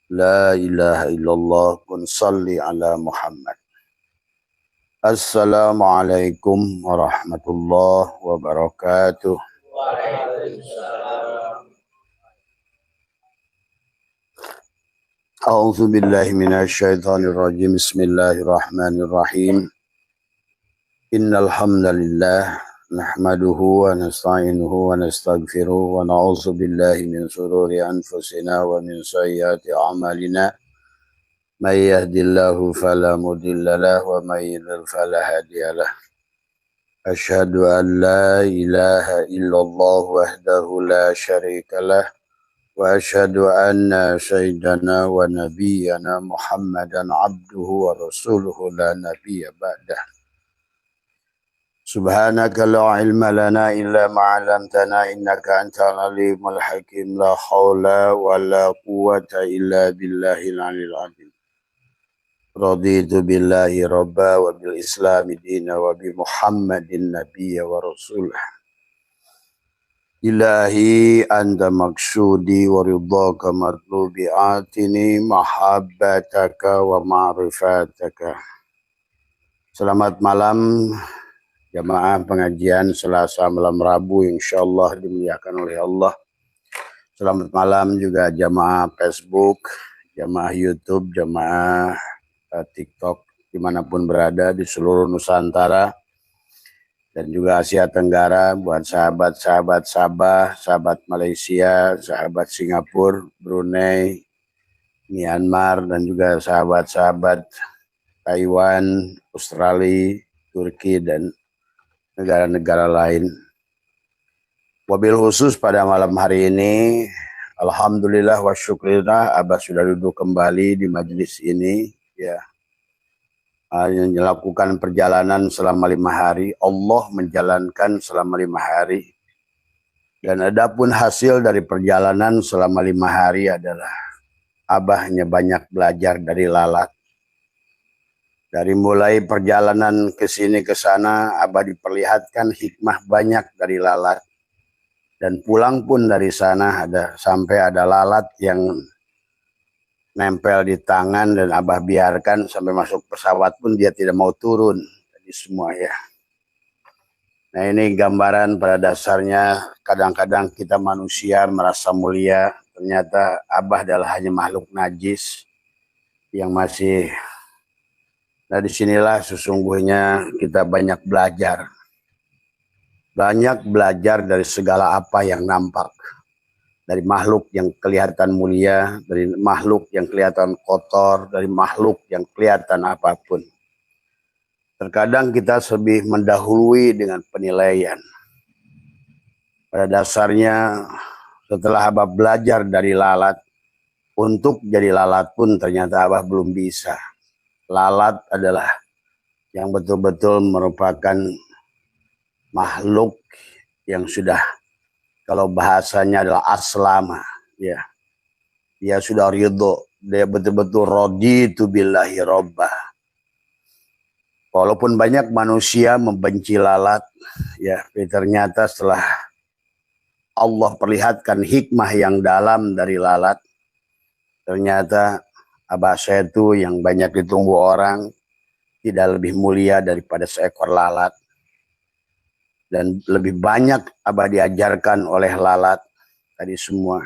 La ilaha illallah kun salli ala Muhammad. Assalamualaikum warahmatullahi wabarakatuh. Waalaikumsalam. A'udzu billahi minasyaitonir rajim. Bismillahirrahmanirrahim. Innal hamdalillah nahmaduhu wa nasta'inuhu wa nastaghfiruh wa na'udzu billahi min shururi anfusina wa min sayyiati a'malina. May yahdihillahu fala mudilla lahu wa may yudlil fala hadiya lahu. Asyhadu an la ilaha illallah wahdahu la syarika lah wa asyhadu anna sayyidana wa nabiyyana Muhammadan abduhu wa rasuluhu la nabiyya ba'dah. Subhanaka la ilma lana illa ma 'allamtana innaka antal alimul hakim. La haula wa la quwwata illa billahil aliyyil azim. Raditu billahi rabba wa bil islami dina wa bi muhammadin nabiyya wa rasulah. Ilahi anta maksudi wa ridhaka matlubi atini mahabbataka wa ma'rifataka. Selamat malam jamaah pengajian Selasa malam Rabu insyaallah dimuliakan oleh Allah. Selamat malam juga jamaah Facebook, jamaah YouTube, jamaah TikTok dimanapun berada di seluruh Nusantara dan juga Asia Tenggara, buat sahabat-sahabat Sabah, sahabat Malaysia, sahabat Singapura, Brunei, Myanmar, dan juga sahabat-sahabat Taiwan, Australia, Turki, dan negara-negara lain. Wabil khusus pada malam hari ini, alhamdulillah wa syukurillah, Abah sudah duduk kembali di majelis ini. Ya, yang melakukan perjalanan selama 5 hari, Allah menjalankan selama 5 hari. Dan adapun hasil dari perjalanan selama 5 hari adalah Abahnya banyak belajar dari lalat. Dari mulai perjalanan ke sini ke sana, Abah diperlihatkan hikmah banyak dari lalat. Dan pulang pun dari sana sampai ada lalat yang nempel di tangan dan Abah biarkan sampai masuk pesawat pun dia tidak mau turun. Jadi semua ya. Nah ini gambaran pada dasarnya kadang-kadang kita manusia merasa mulia. Ternyata Abah adalah hanya makhluk najis yang masih. Nah disinilah sesungguhnya kita banyak belajar. Banyak belajar dari segala apa yang nampak. Dari makhluk yang kelihatan mulia, dari makhluk yang kelihatan kotor, dari makhluk yang kelihatan apapun. Terkadang kita lebih mendahului dengan penilaian. Pada dasarnya setelah Abah belajar dari lalat, untuk jadi lalat pun ternyata Abah belum bisa. Lalat adalah yang betul-betul merupakan makhluk yang sudah, kalau bahasanya adalah aslama, ya. Dia sudah ridho, dia betul-betul raditu billahi rabbah. Walaupun banyak manusia membenci lalat, ya, ternyata setelah Allah perlihatkan hikmah yang dalam dari lalat, ternyata Abah saya itu yang banyak ditunggu orang tidak lebih mulia daripada seekor lalat. Dan lebih banyak Abah diajarkan oleh lalat tadi semua.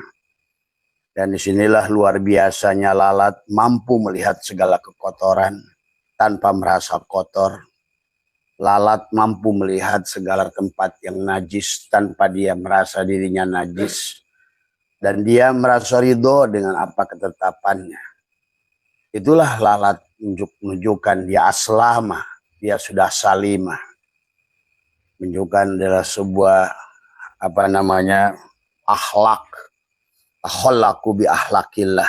Dan disinilah luar biasanya lalat mampu melihat segala kekotoran tanpa merasa kotor. Lalat mampu melihat segala tempat yang najis tanpa dia merasa dirinya najis. Dan dia merasa ridho dengan apa ketetapannya. Itulah lalat menunjukkan dia aslama, dia sudah salimah. Menunjukkan adalah sebuah akhlak. Akhlaqu bi akhlaqillah.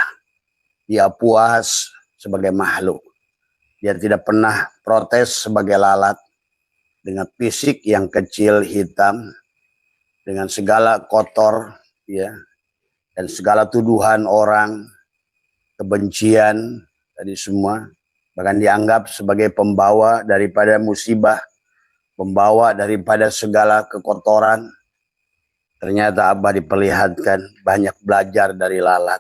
Dia puas sebagai makhluk. Dia tidak pernah protes sebagai lalat dengan fisik yang kecil hitam, dengan segala kotor, ya, dan segala tuduhan orang, kebencian tadi semua, bahkan dianggap sebagai pembawa daripada musibah, pembawa daripada segala kekotoran. Ternyata Abah diperlihatkan banyak belajar dari lalat.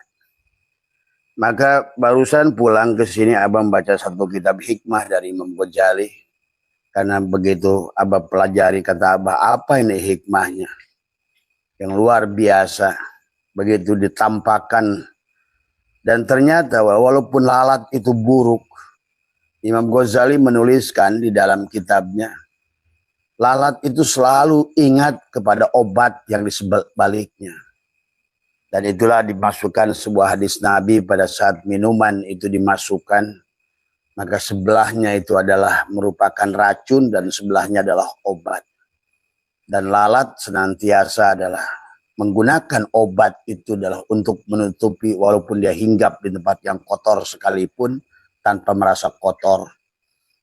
Maka barusan pulang ke sini abang baca satu kitab hikmah dari Imam Ghazali. Karena begitu abah pelajari kata abah, apa ini hikmahnya? Yang luar biasa. Begitu ditampakkan. Dan ternyata walaupun lalat itu buruk, Imam Ghazali menuliskan di dalam kitabnya, lalat itu selalu ingat kepada obat yang di sebaliknya. Dan itulah dimasukkan sebuah hadis Nabi pada saat minuman itu dimasukkan, maka sebelahnya itu adalah merupakan racun dan sebelahnya adalah obat. Dan lalat senantiasa adalah menggunakan obat itu adalah untuk menutupi walaupun dia hinggap di tempat yang kotor sekalipun tanpa merasa kotor,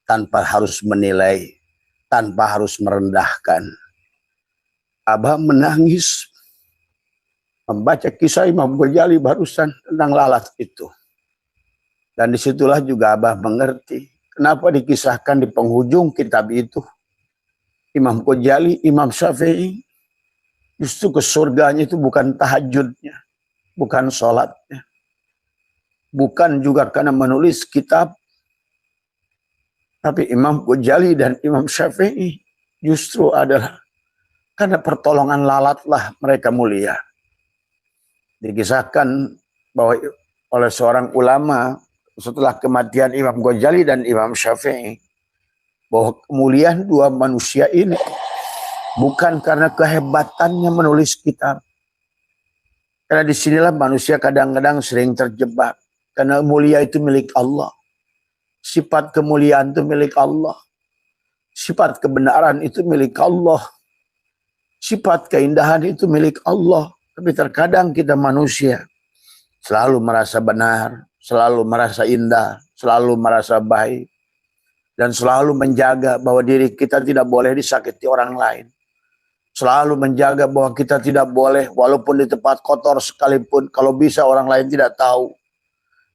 tanpa harus menilai, tanpa harus merendahkan. Abah menangis membaca kisah Imam Ghazali barusan tentang lalat itu. Dan disitulah juga abah mengerti kenapa dikisahkan di penghujung kitab itu. Imam Ghazali, Imam Syafi'i, justru ke surganya itu bukan tahajudnya, bukan sholatnya. Bukan juga karena menulis kitab. Tapi Imam Ghazali dan Imam Syafi'i justru adalah karena pertolongan lalatlah mereka mulia. Dikisahkan bahwa oleh seorang ulama setelah kematian Imam Ghazali dan Imam Syafi'i, bahwa kemuliaan dua manusia ini bukan karena kehebatannya menulis kitab. Karena disinilah manusia kadang-kadang sering terjebak. Karena mulia itu milik Allah. Sifat kemuliaan itu milik Allah. Sifat kebenaran itu milik Allah. Sifat keindahan itu milik Allah. Tapi terkadang kita manusia selalu merasa benar, selalu merasa indah, selalu merasa baik. Dan selalu menjaga bahwa diri kita tidak boleh disakiti orang lain. Selalu menjaga bahwa kita tidak boleh, walaupun di tempat kotor sekalipun, kalau bisa orang lain tidak tahu.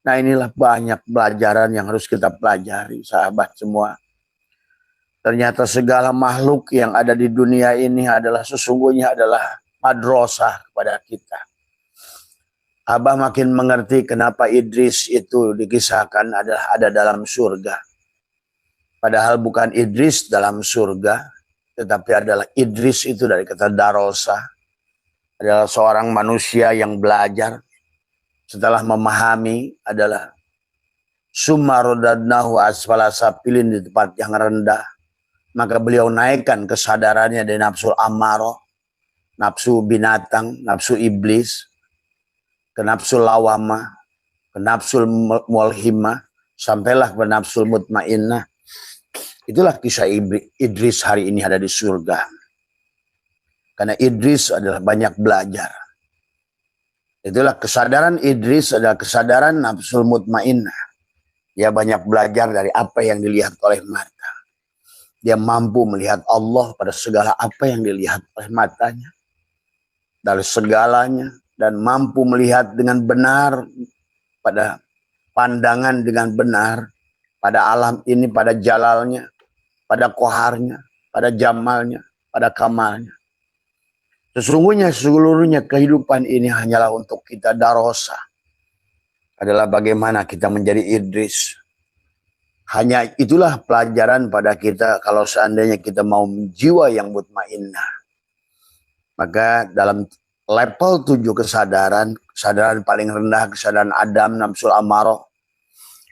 Nah inilah banyak pelajaran yang harus kita pelajari, sahabat semua. Ternyata segala makhluk yang ada di dunia ini adalah sesungguhnya adalah madrasah kepada kita. Abah makin mengerti kenapa Idris itu dikisahkan adalah ada dalam surga. Padahal bukan Idris dalam surga, tetapi adalah Idris itu dari kata darosa. Adalah seorang manusia yang belajar setelah memahami adalah summa radadnahu asfala safilin, di tempat yang rendah. Maka beliau naikkan kesadarannya dari nafsu amaro, nafsu binatang, nafsu iblis, ke nafsu lawama, ke nafsu mulhimah, sampailah ke nafsu mutmainnah. Itulah kisah Idris hari ini ada di surga. Karena Idris adalah banyak belajar. Itulah kesadaran Idris adalah kesadaran nafsul mutmainnah. Dia banyak belajar dari apa yang dilihat oleh mata. Dia mampu melihat Allah pada segala apa yang dilihat oleh matanya. Dari segalanya. Dan mampu melihat dengan benar pada pandangan dengan benar. Pada alam ini, pada jalalnya, pada koharnya, pada jamalnya, pada kamalnya. Sesungguhnya seluruhnya kehidupan ini hanyalah untuk kita darosa. Adalah bagaimana kita menjadi Idris. Hanya itulah pelajaran pada kita kalau seandainya kita mau jiwa yang mutmainnah. Maka dalam level 7 kesadaran paling rendah, kesadaran Adam, nafsul amarah.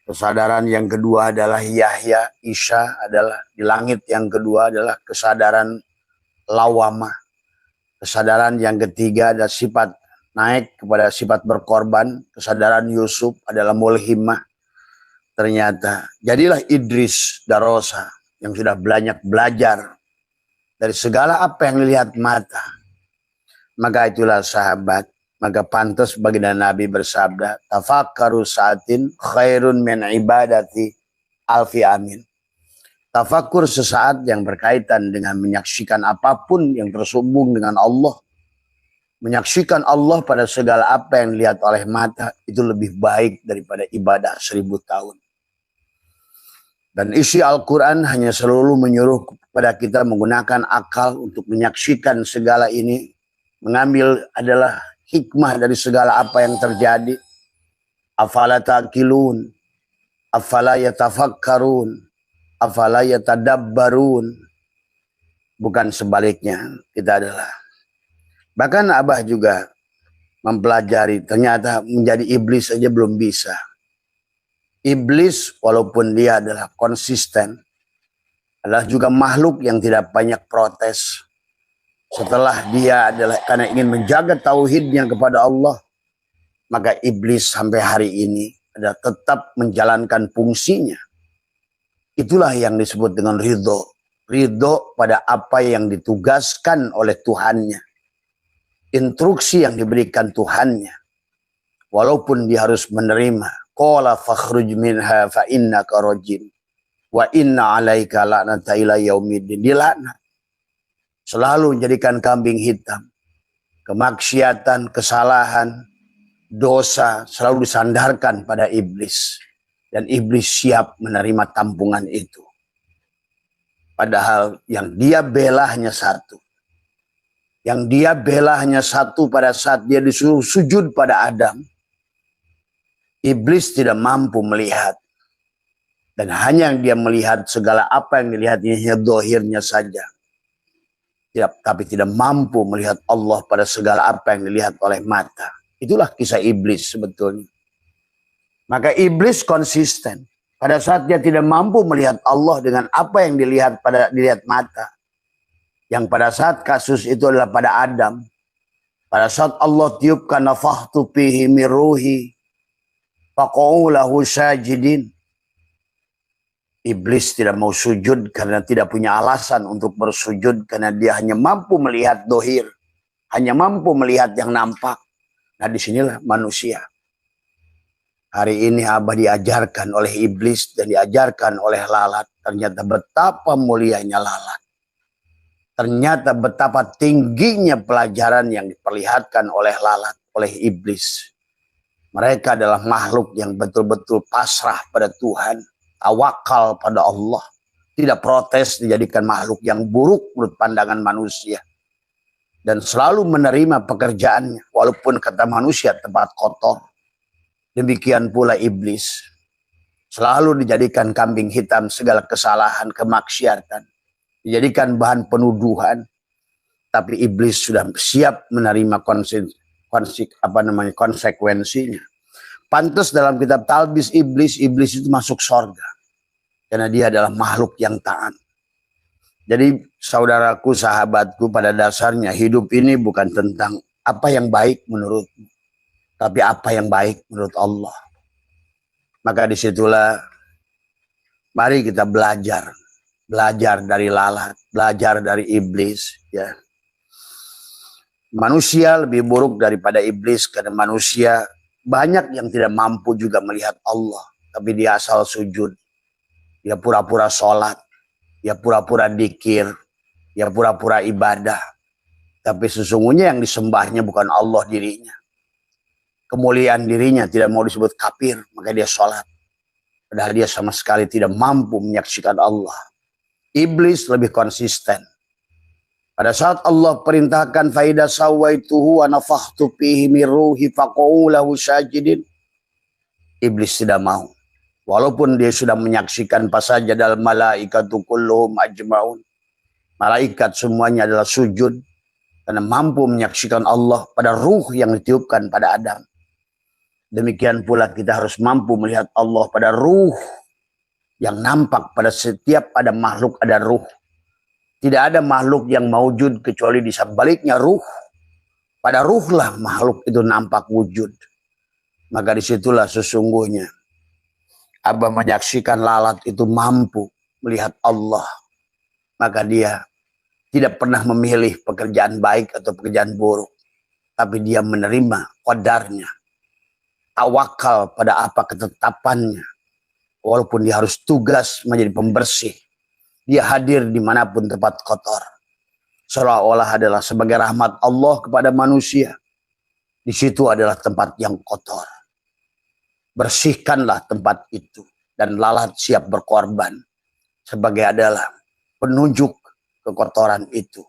Kesadaran yang kedua adalah Yahya, Isya adalah di langit. Yang kedua adalah kesadaran lawama. Kesadaran yang ketiga adalah sifat naik kepada sifat berkorban. Kesadaran Yusuf adalah mulhimah. Ternyata jadilah Idris darosa yang sudah banyak belajar dari segala apa yang dilihat mata. Maka itulah sahabat. Maka pantas baginda Nabi bersabda, tafakkaru saatin khairun min ibadati alfi amin. Tafakur sesaat yang berkaitan dengan menyaksikan apapun yang tersambung dengan Allah. Menyaksikan Allah pada segala apa yang dilihat oleh mata itu lebih baik daripada ibadah 1000 tahun. Dan isi Al-Quran hanya selalu menyuruh kepada kita menggunakan akal untuk menyaksikan segala ini. Mengambil adalah hikmah dari segala apa yang terjadi. Afala ta'qilun, afala yatafakkarun, afala yatadabbarun. Bukan sebaliknya, kita adalah. Bahkan Abah juga mempelajari, ternyata menjadi iblis saja belum bisa. Iblis walaupun dia adalah konsisten, adalah juga makhluk yang tidak banyak protes. Setelah dia adalah karena ingin menjaga tauhidnya kepada Allah, maka iblis sampai hari ini adalah tetap menjalankan fungsinya. Itulah yang disebut dengan ridho. Ridho pada apa yang ditugaskan oleh Tuhannya. Instruksi yang diberikan Tuhannya. Walaupun dia harus menerima. Qala fakhruj minha fa innaka rajim. Wa inna alaika la'nata ila yaumiddin. Dilaknat. Selalu menjadikan kambing hitam. Kemaksiatan, kesalahan, dosa selalu disandarkan pada iblis. Dan iblis siap menerima tampungan itu. Padahal yang dia bela hanya satu. Yang dia bela hanya satu pada saat dia disuruh sujud pada Adam. Iblis tidak mampu melihat. Dan hanya yang dia melihat segala apa yang dilihatnya hanya dohirnya saja. Tapi tidak mampu melihat Allah pada segala apa yang dilihat oleh mata. Itulah kisah iblis sebetulnya. Maka iblis konsisten. Pada saat dia tidak mampu melihat Allah dengan apa yang dilihat mata. Yang pada saat kasus itu adalah pada Adam. Pada saat Allah tiupkan nafakhtu fihi min ruhi faqa'u lahu sajidin. Iblis tidak mau sujud karena tidak punya alasan untuk bersujud. Karena dia hanya mampu melihat dohir. Hanya mampu melihat yang nampak. Nah disinilah manusia. Hari ini Abah diajarkan oleh iblis dan diajarkan oleh lalat. Ternyata betapa mulianya lalat. Ternyata betapa tingginya pelajaran yang diperlihatkan oleh lalat, oleh iblis. Mereka adalah makhluk yang betul-betul pasrah pada Tuhan. Tawakal pada Allah. Tidak protes, dijadikan makhluk yang buruk menurut pandangan manusia. Dan selalu menerima pekerjaannya. Walaupun kata manusia tempat kotor. Demikian pula iblis. Selalu dijadikan kambing hitam segala kesalahan, kemaksiatan. Dijadikan bahan penuduhan. Tapi iblis sudah siap menerima konsekuensinya. Pantas dalam kitab Talbis iblis itu masuk surga. Karena dia adalah makhluk yang taat. Jadi saudaraku, sahabatku, pada dasarnya hidup ini bukan tentang apa yang baik menurutmu. Tapi apa yang baik menurut Allah. Maka disitulah mari kita belajar. Belajar dari lalat, belajar dari iblis. Ya. Manusia lebih buruk daripada iblis karena manusia banyak yang tidak mampu juga melihat Allah. Tapi dia asal sujud. Dia pura-pura sholat. Dia pura-pura dikir. Dia pura-pura ibadah. Tapi sesungguhnya yang disembahnya bukan Allah dirinya. Kemuliaan dirinya tidak mau disebut kafir. Maka dia sholat. Padahal dia sama sekali tidak mampu menyaksikan Allah. Iblis lebih konsisten. Pada saat Allah perintahkan faida sawaituhu wa nafakhtu fihi min ruhi faqa'u lahu sajidin. Iblis tidak mau. Walaupun dia sudah menyaksikan fasajadal malaikatu kulluhum ajmaun. Malaikat semuanya adalah sujud karena mampu menyaksikan Allah pada ruh yang ditiupkan pada Adam. Demikian pula kita harus mampu melihat Allah pada ruh yang nampak. Pada setiap ada makhluk ada ruh. Tidak ada makhluk yang maujud kecuali di sebaliknya ruh. Pada ruhlah makhluk itu nampak wujud. Maka disitulah sesungguhnya Abah menyaksikan lalat itu mampu melihat Allah. Maka dia tidak pernah memilih pekerjaan baik atau pekerjaan buruk. Tapi dia menerima qadarnya. Tawakal pada apa ketetapannya. Walaupun dia harus tugas menjadi pembersih. Dia hadir dimanapun tempat kotor. Seolah-olah adalah sebagai rahmat Allah kepada manusia. Di situ adalah tempat yang kotor. Bersihkanlah tempat itu. Dan lalat siap berkorban. Sebagai adalah penunjuk kekotoran itu.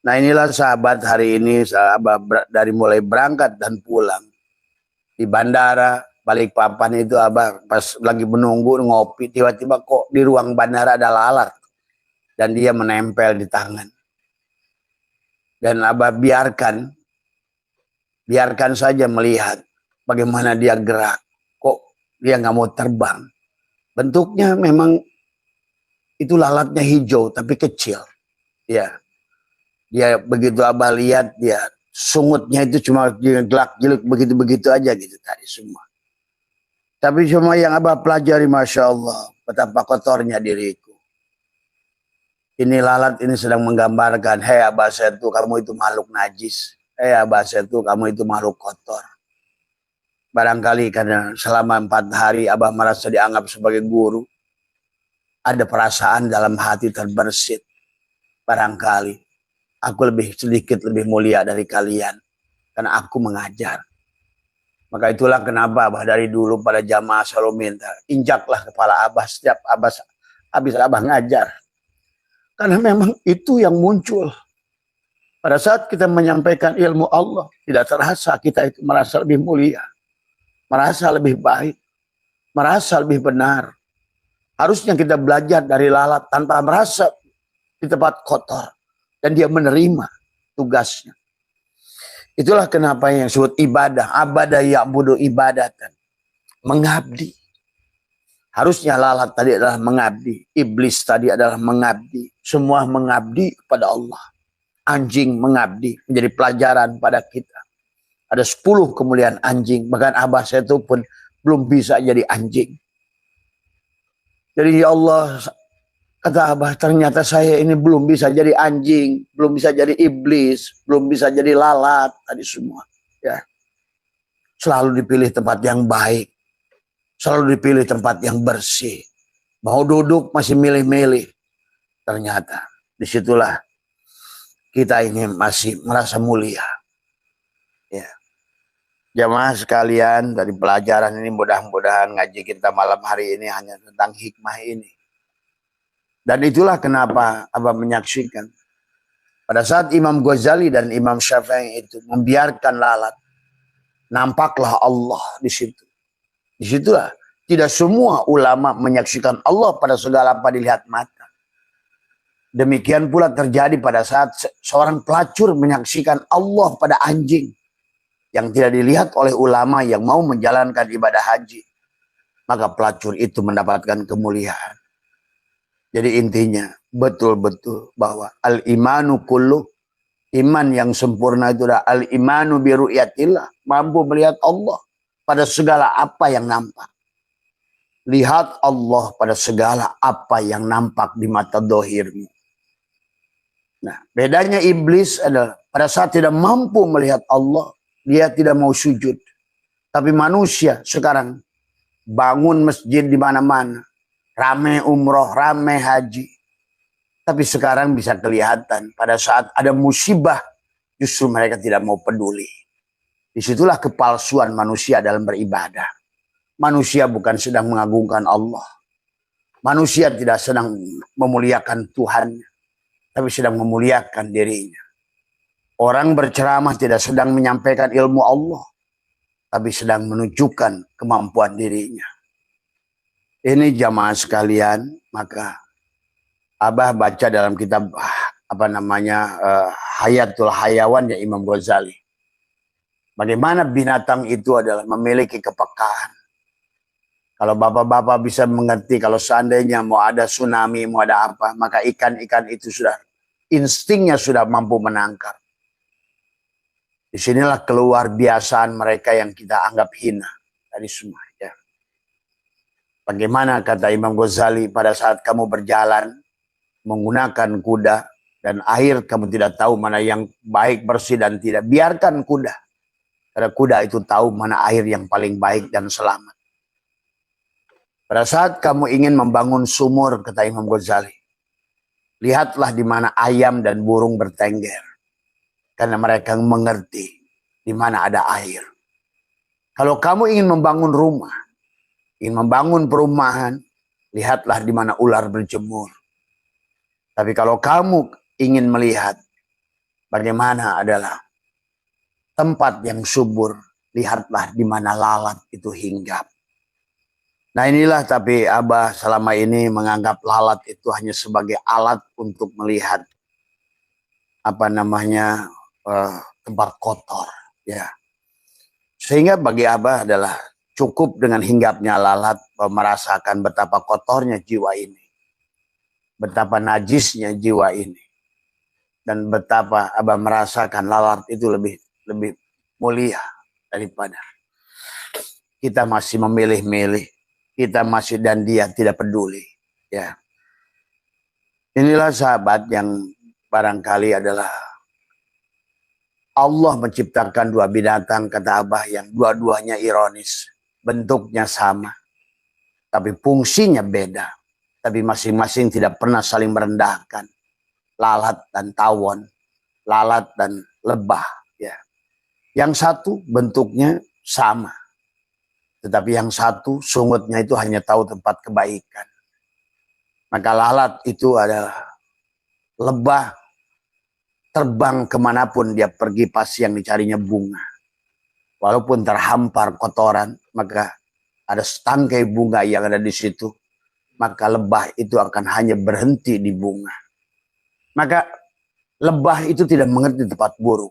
Nah inilah sahabat hari ini. Sahabat dari mulai berangkat dan pulang. di bandara Balikpapan itu Abah pas lagi menunggu ngopi, tiba-tiba kok di ruang bandara ada lalat dan dia menempel di tangan. Dan Abah biarkan saja melihat bagaimana dia gerak. Kok dia nggak mau terbang. Bentuknya memang itu lalatnya hijau tapi kecil. Ya, dia begitu Abah lihat dia sungutnya itu cuma gelak-gelik begitu-begitu aja gitu tadi semua. Tapi semua yang Abah pelajari, Masya Allah, betapa kotornya diriku. Ini lalat ini sedang menggambarkan, hei Abah Setu, kamu itu makhluk najis. Hei Abah Setu, kamu itu makhluk kotor. Barangkali karena selama 4 hari Abah merasa dianggap sebagai guru. Ada perasaan dalam hati terbersit. Barangkali aku sedikit lebih mulia dari kalian. Karena aku mengajar. Maka itulah kenapa Abah dari dulu pada jamaah selalu minta, injaklah kepala Abah setiap habis Abah ngajar. Karena memang itu yang muncul. Pada saat kita menyampaikan ilmu Allah, tidak terasa kita itu merasa lebih mulia. Merasa lebih baik. Merasa lebih benar. Harusnya kita belajar dari lalat tanpa merasa di tempat kotor. Dan dia menerima tugasnya. Itulah kenapa yang disebut ibadah. Abada ya'budu ibadatan. Mengabdi. Harusnya lalat tadi adalah mengabdi. Iblis tadi adalah mengabdi. Semua mengabdi kepada Allah. Anjing mengabdi. Menjadi pelajaran pada kita. Ada 10 kemuliaan anjing. Bahkan Abah Setu pun belum bisa jadi anjing. Jadi ya Allah, kata Abah, ternyata saya ini belum bisa jadi anjing, belum bisa jadi iblis, belum bisa jadi lalat, tadi semua. Ya. Selalu dipilih tempat yang baik, selalu dipilih tempat yang bersih. Mau duduk masih milih-milih. Ternyata disitulah kita ini masih merasa mulia. Ya. Jamaah sekalian, dari pelajaran ini mudah-mudahan ngaji kita malam hari ini hanya tentang hikmah ini. Dan itulah kenapa Abah menyaksikan. Pada saat Imam Ghazali dan Imam Syafi'i itu membiarkan lalat, nampaklah Allah di situ. Di situlah tidak semua ulama menyaksikan Allah pada segala apa dilihat mata. Demikian pula terjadi pada saat seorang pelacur menyaksikan Allah pada anjing yang tidak dilihat oleh ulama yang mau menjalankan ibadah haji. Maka pelacur itu mendapatkan kemuliaan. Jadi intinya betul-betul bahwa al-imanu kullu, iman yang sempurna itu adalah al-imanu bi ru'yatillah, mampu melihat Allah pada segala apa yang nampak. Lihat Allah pada segala apa yang nampak di mata dohirmu. Nah, bedanya iblis adalah pada saat tidak mampu melihat Allah, dia tidak mau sujud. Tapi manusia sekarang bangun masjid di mana-mana. Rame umroh, rame haji. Tapi sekarang bisa kelihatan pada saat ada musibah, justru mereka tidak mau peduli. Disitulah kepalsuan manusia dalam beribadah. Manusia bukan sedang mengagungkan Allah. Manusia tidak sedang memuliakan Tuhan, tapi sedang memuliakan dirinya. Orang berceramah tidak sedang menyampaikan ilmu Allah, tapi sedang menunjukkan kemampuan dirinya. Ini jamaah sekalian, maka Abah baca dalam kitab Hayatul Hayawan ya Imam Ghazali. Bagaimana binatang itu adalah memiliki kepekaan. Kalau bapak-bapak bisa mengerti, kalau seandainya mau ada tsunami, mau ada apa, maka ikan-ikan itu sudah, instingnya sudah mampu menangkap. Disinilah keluar biasaan mereka yang kita anggap hina dari semua. Ya. Bagaimana kata Imam Ghazali, pada saat kamu berjalan menggunakan kuda dan air, kamu tidak tahu mana yang baik, bersih dan tidak. Biarkan kuda. Karena kuda itu tahu mana air yang paling baik dan selamat. Pada saat kamu ingin membangun sumur, kata Imam Ghazali, lihatlah di mana ayam dan burung bertengger. Karena mereka mengerti di mana ada air. Kalau kamu ingin membangun rumah, ingin membangun perumahan, lihatlah di mana ular berjemur. Tapi kalau kamu ingin melihat bagaimana adalah tempat yang subur, lihatlah di mana lalat itu hinggap. Nah inilah, tapi Abah selama ini menganggap lalat itu hanya sebagai alat untuk melihat tempat kotor, ya. Sehingga bagi Abah adalah cukup dengan hinggapnya lalat merasakan betapa kotornya jiwa ini, betapa najisnya jiwa ini, dan betapa Abah merasakan lalat itu lebih mulia daripada kita masih memilih-milih, kita masih dan dia tidak peduli, ya. Inilah sahabat yang barangkali adalah Allah menciptakan dua binatang, kata Abah, yang dua-duanya ironis, bentuknya sama, tapi fungsinya beda, tapi masing-masing tidak pernah saling merendahkan. Lalat dan tawon, lalat dan lebah, ya. Yang satu bentuknya sama, tetapi yang satu sungutnya itu hanya tahu tempat kebaikan. Maka lalat itu adalah lebah, terbang kemanapun dia pergi pasti yang dicarinya bunga. Walaupun terhampar kotoran, maka ada setangkai bunga yang ada di situ, maka lebah itu akan hanya berhenti di bunga. Maka lebah itu tidak mengerti tempat buruk.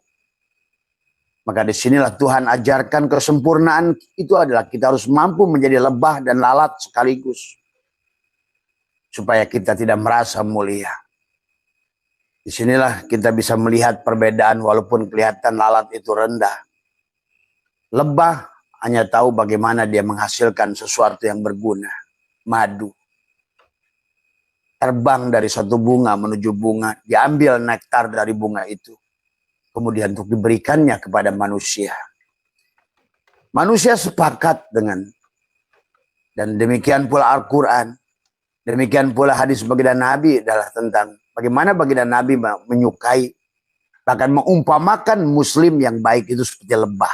Maka disinilah Tuhan ajarkan kesempurnaan itu adalah kita harus mampu menjadi lebah dan lalat sekaligus. Supaya kita tidak merasa mulia. Disinilah kita bisa melihat perbedaan walaupun kelihatan lalat itu rendah. Lebah hanya tahu bagaimana dia menghasilkan sesuatu yang berguna. Madu. Terbang dari satu bunga menuju bunga. Diambil nektar dari bunga itu. Kemudian untuk diberikannya kepada manusia. Manusia sepakat dengan, dan demikian pula Al-Quran, demikian pula hadis baginda Nabi adalah tentang bagaimana baginda Nabi menyukai, bahkan mengumpamakan muslim yang baik itu seperti lebah.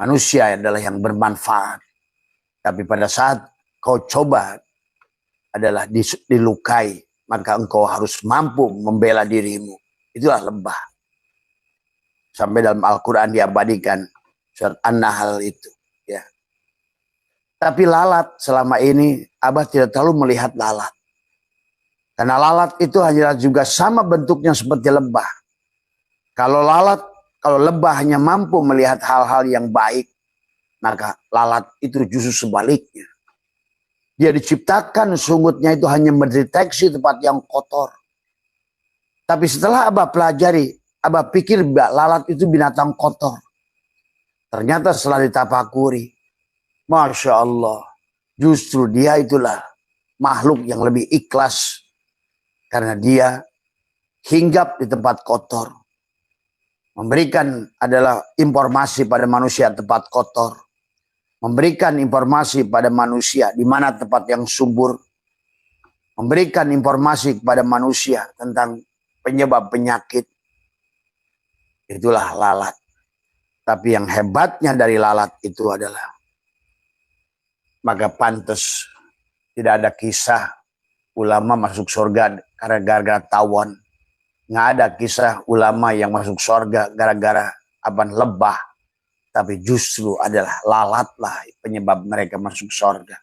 Manusia adalah yang bermanfaat. Tapi pada saat kau coba adalah dilukai, maka engkau harus mampu membela dirimu. Itulah lebah. Sampai dalam Al-Quran diabadikan surat An-Nahl itu, ya. Tapi lalat selama ini Abah tidak terlalu melihat lalat. Karena lalat itu hanya juga sama bentuknya seperti lebah. Kalau lebah hanya mampu melihat hal-hal yang baik, maka lalat itu justru sebaliknya. Dia diciptakan sungutnya itu hanya mendeteksi tempat yang kotor. Tapi setelah Abah pelajari, Abah pikir lalat itu binatang kotor. Ternyata setelah ditafakuri, Masya Allah, justru dia itulah makhluk yang lebih ikhlas. Karena dia hinggap di tempat kotor. Memberikan adalah informasi pada manusia tempat kotor. Memberikan informasi pada manusia di mana tempat yang subur. Memberikan informasi kepada manusia tentang penyebab penyakit. Itulah lalat. Tapi yang hebatnya dari lalat itu adalah, maka pantas tidak ada kisah ulama masuk surga karena gara-gara tawon. Nggak ada kisah ulama yang masuk surga gara-gara lebah. Tapi justru adalah lalatlah penyebab mereka masuk surga.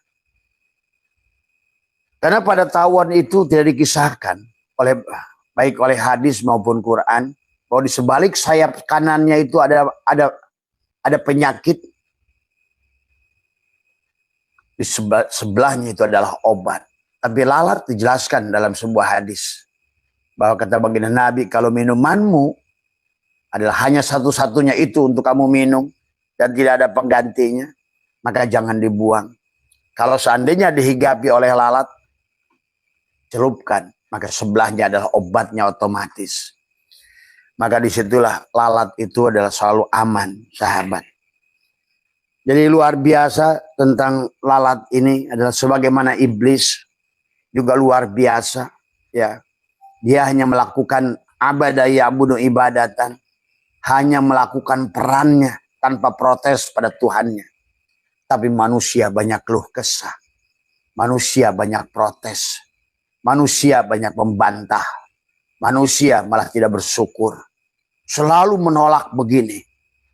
Karena pada tawon itu tidak dikisahkan baik oleh hadis maupun Quran, bahwa di sebalik sayap kanannya itu ada penyakit. Di sebelahnya itu adalah obat. Tapi lalat dijelaskan dalam sebuah hadis. Bahwa kata baginda Nabi, kalau minumanmu adalah hanya satu-satunya itu untuk kamu minum, dan tidak ada penggantinya, maka jangan dibuang. Kalau seandainya dihigapi oleh lalat, celupkan, maka sebelahnya adalah obatnya otomatis. Maka disitulah lalat itu adalah selalu aman, sahabat. Jadi luar biasa tentang lalat ini adalah sebagaimana iblis juga luar biasa, ya. Dia hanya melakukan abadaya'budu ibadatan, hanya melakukan perannya tanpa protes pada Tuhannya. Tapi manusia banyak keluh kesah, manusia banyak protes, manusia banyak membantah, manusia malah tidak bersyukur, selalu menolak begini,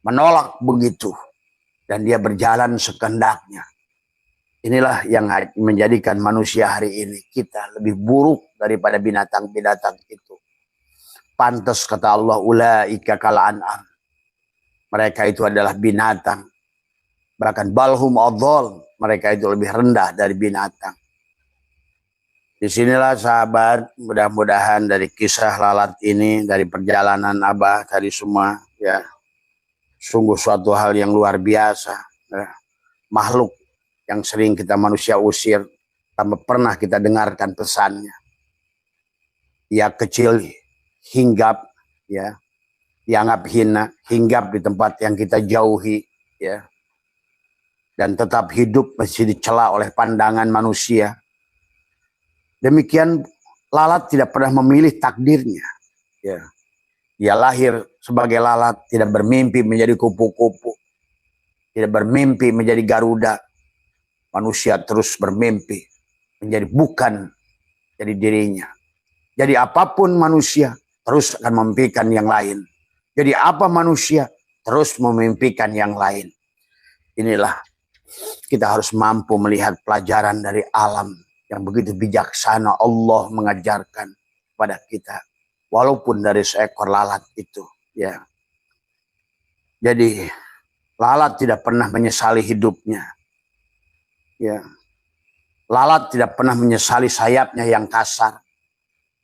menolak begitu. Dan dia berjalan sekehendaknya. Inilah yang menjadikan manusia hari ini kita lebih buruk daripada binatang-binatang itu. Pantas kata Allah, ulaika kal an'am. Mereka itu adalah binatang. Bahkan balhum adhal, mereka itu lebih rendah dari binatang. Disinilah sahabat, mudah-mudahan dari kisah lalat ini, dari perjalanan Abah tadi semua, ya, sungguh suatu hal yang luar biasa. Ya. Makhluk yang sering kita manusia usir, tanpa pernah kita dengarkan pesannya. Ia kecil, hinggap, ya, dianggap hina, hinggap di tempat yang kita jauhi, ya, dan tetap hidup masih dicela oleh pandangan manusia. Demikian lalat tidak pernah memilih takdirnya. Ya. Dia lahir sebagai lalat, tidak bermimpi menjadi kupu-kupu, tidak bermimpi menjadi garuda. Manusia terus bermimpi menjadi bukan jadi dirinya. Jadi apapun manusia terus akan memimpikan yang lain. Jadi apa manusia terus memimpikan yang lain. Inilah kita harus mampu melihat pelajaran dari alam yang begitu bijaksana Allah mengajarkan pada kita. Walaupun dari seekor lalat itu. Ya. Jadi lalat tidak pernah menyesali hidupnya. Ya. Lalat tidak pernah menyesali sayapnya yang kasar.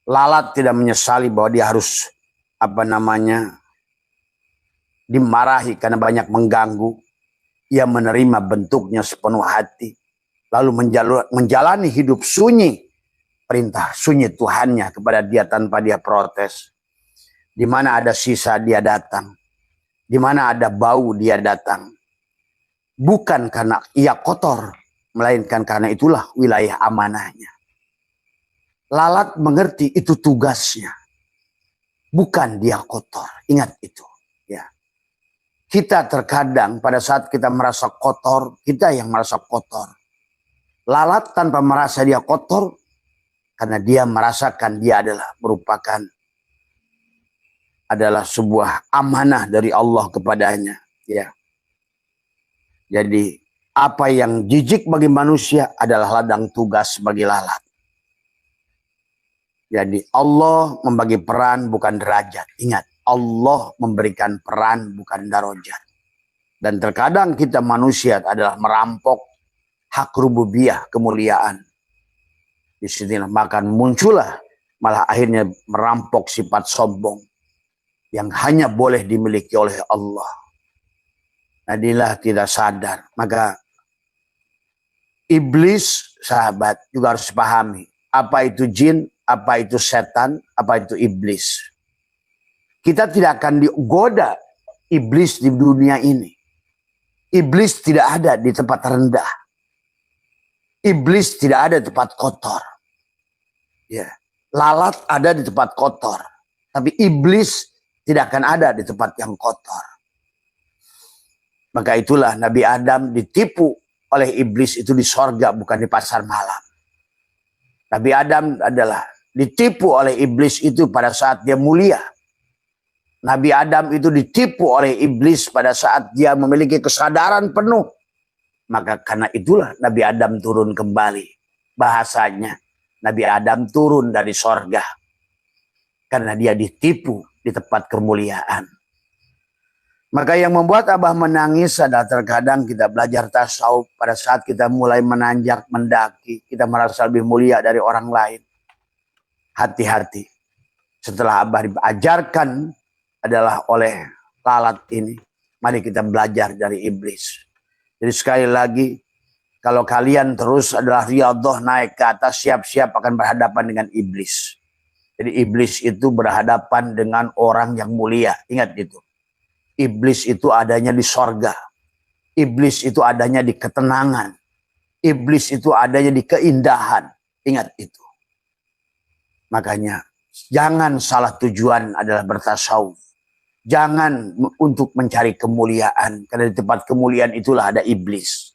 Lalat tidak menyesali bahwa dia harus dimarahi karena banyak mengganggu. Ia menerima bentuknya sepenuh hati. Lalu menjalani hidup sunyi. Perintah sunyi Tuhannya kepada dia tanpa dia protes. Di mana ada sisa dia datang. Di mana ada bau dia datang. Bukan karena ia kotor. Melainkan karena itulah wilayah amanahnya. Lalat mengerti itu tugasnya. Bukan dia kotor. Ingat itu. Ya. Kita terkadang pada saat kita merasa kotor, kita yang merasa kotor. Lalat tanpa merasa dia kotor, karena dia merasakan dia adalah sebuah amanah dari Allah kepadanya. Ya. Jadi apa yang jijik bagi manusia adalah ladang tugas bagi lalat. Jadi Allah membagi peran bukan derajat. Ingat, Allah memberikan peran bukan darajat. Dan terkadang kita manusia adalah merampok hak rububiyah, kemuliaan. Di sinilah maka muncullah malah akhirnya merampok sifat sombong yang hanya boleh dimiliki oleh Allah. Inilah tidak sadar. Maka iblis, sahabat, juga harus pahami. Apa itu jin, apa itu setan, apa itu iblis. Kita tidak akan digoda iblis di dunia ini. Iblis tidak ada di tempat rendah. Iblis tidak ada di tempat kotor. Ya. Lalat ada di tempat kotor. Tapi iblis tidak akan ada di tempat yang kotor. Maka itulah Nabi Adam ditipu oleh iblis itu di sorga, bukan di pasar malam. Nabi Adam adalah ditipu oleh iblis itu pada saat dia mulia. Nabi Adam itu ditipu oleh iblis pada saat dia memiliki kesadaran penuh. Maka karena itulah Nabi Adam turun kembali. Bahasanya Nabi Adam turun dari sorga. Karena dia ditipu di tempat kemuliaan. Maka yang membuat Abah menangis adalah terkadang kita belajar tasawuf pada saat kita mulai menanjak, mendaki. Kita merasa lebih mulia dari orang lain. Hati-hati. Setelah Abah diajarkan adalah oleh lalat ini. Mari kita belajar dari iblis. Jadi sekali lagi, kalau kalian terus adalah riyadhah naik ke atas, siap-siap akan berhadapan dengan iblis. Jadi iblis itu berhadapan dengan orang yang mulia. Ingat itu. Iblis itu adanya di sorga. Iblis itu adanya di ketenangan. Iblis itu adanya di keindahan. Ingat itu. Makanya jangan salah tujuan adalah bertasawuf. Jangan untuk mencari kemuliaan. Karena di tempat kemuliaan itulah ada iblis.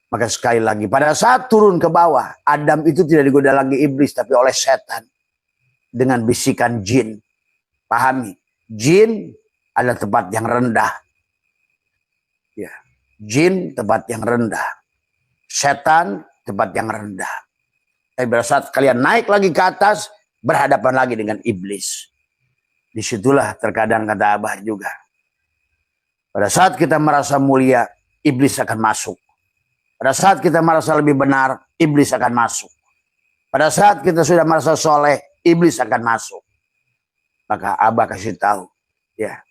Maka sekali lagi pada saat turun ke bawah, Adam itu tidak digoda lagi iblis tapi oleh setan. Dengan bisikan jin. Pahami. Jin adalah tempat yang rendah. Jin tempat yang rendah. Setan tempat yang rendah. Tapi pada saat kalian naik lagi ke atas, berhadapan lagi dengan iblis. Disitulah terkadang kata Abah juga. Pada saat kita merasa mulia, iblis akan masuk. Pada saat kita merasa lebih benar, iblis akan masuk. Pada saat kita sudah merasa soleh, iblis akan masuk. Maka Abah kasih tahu, ya,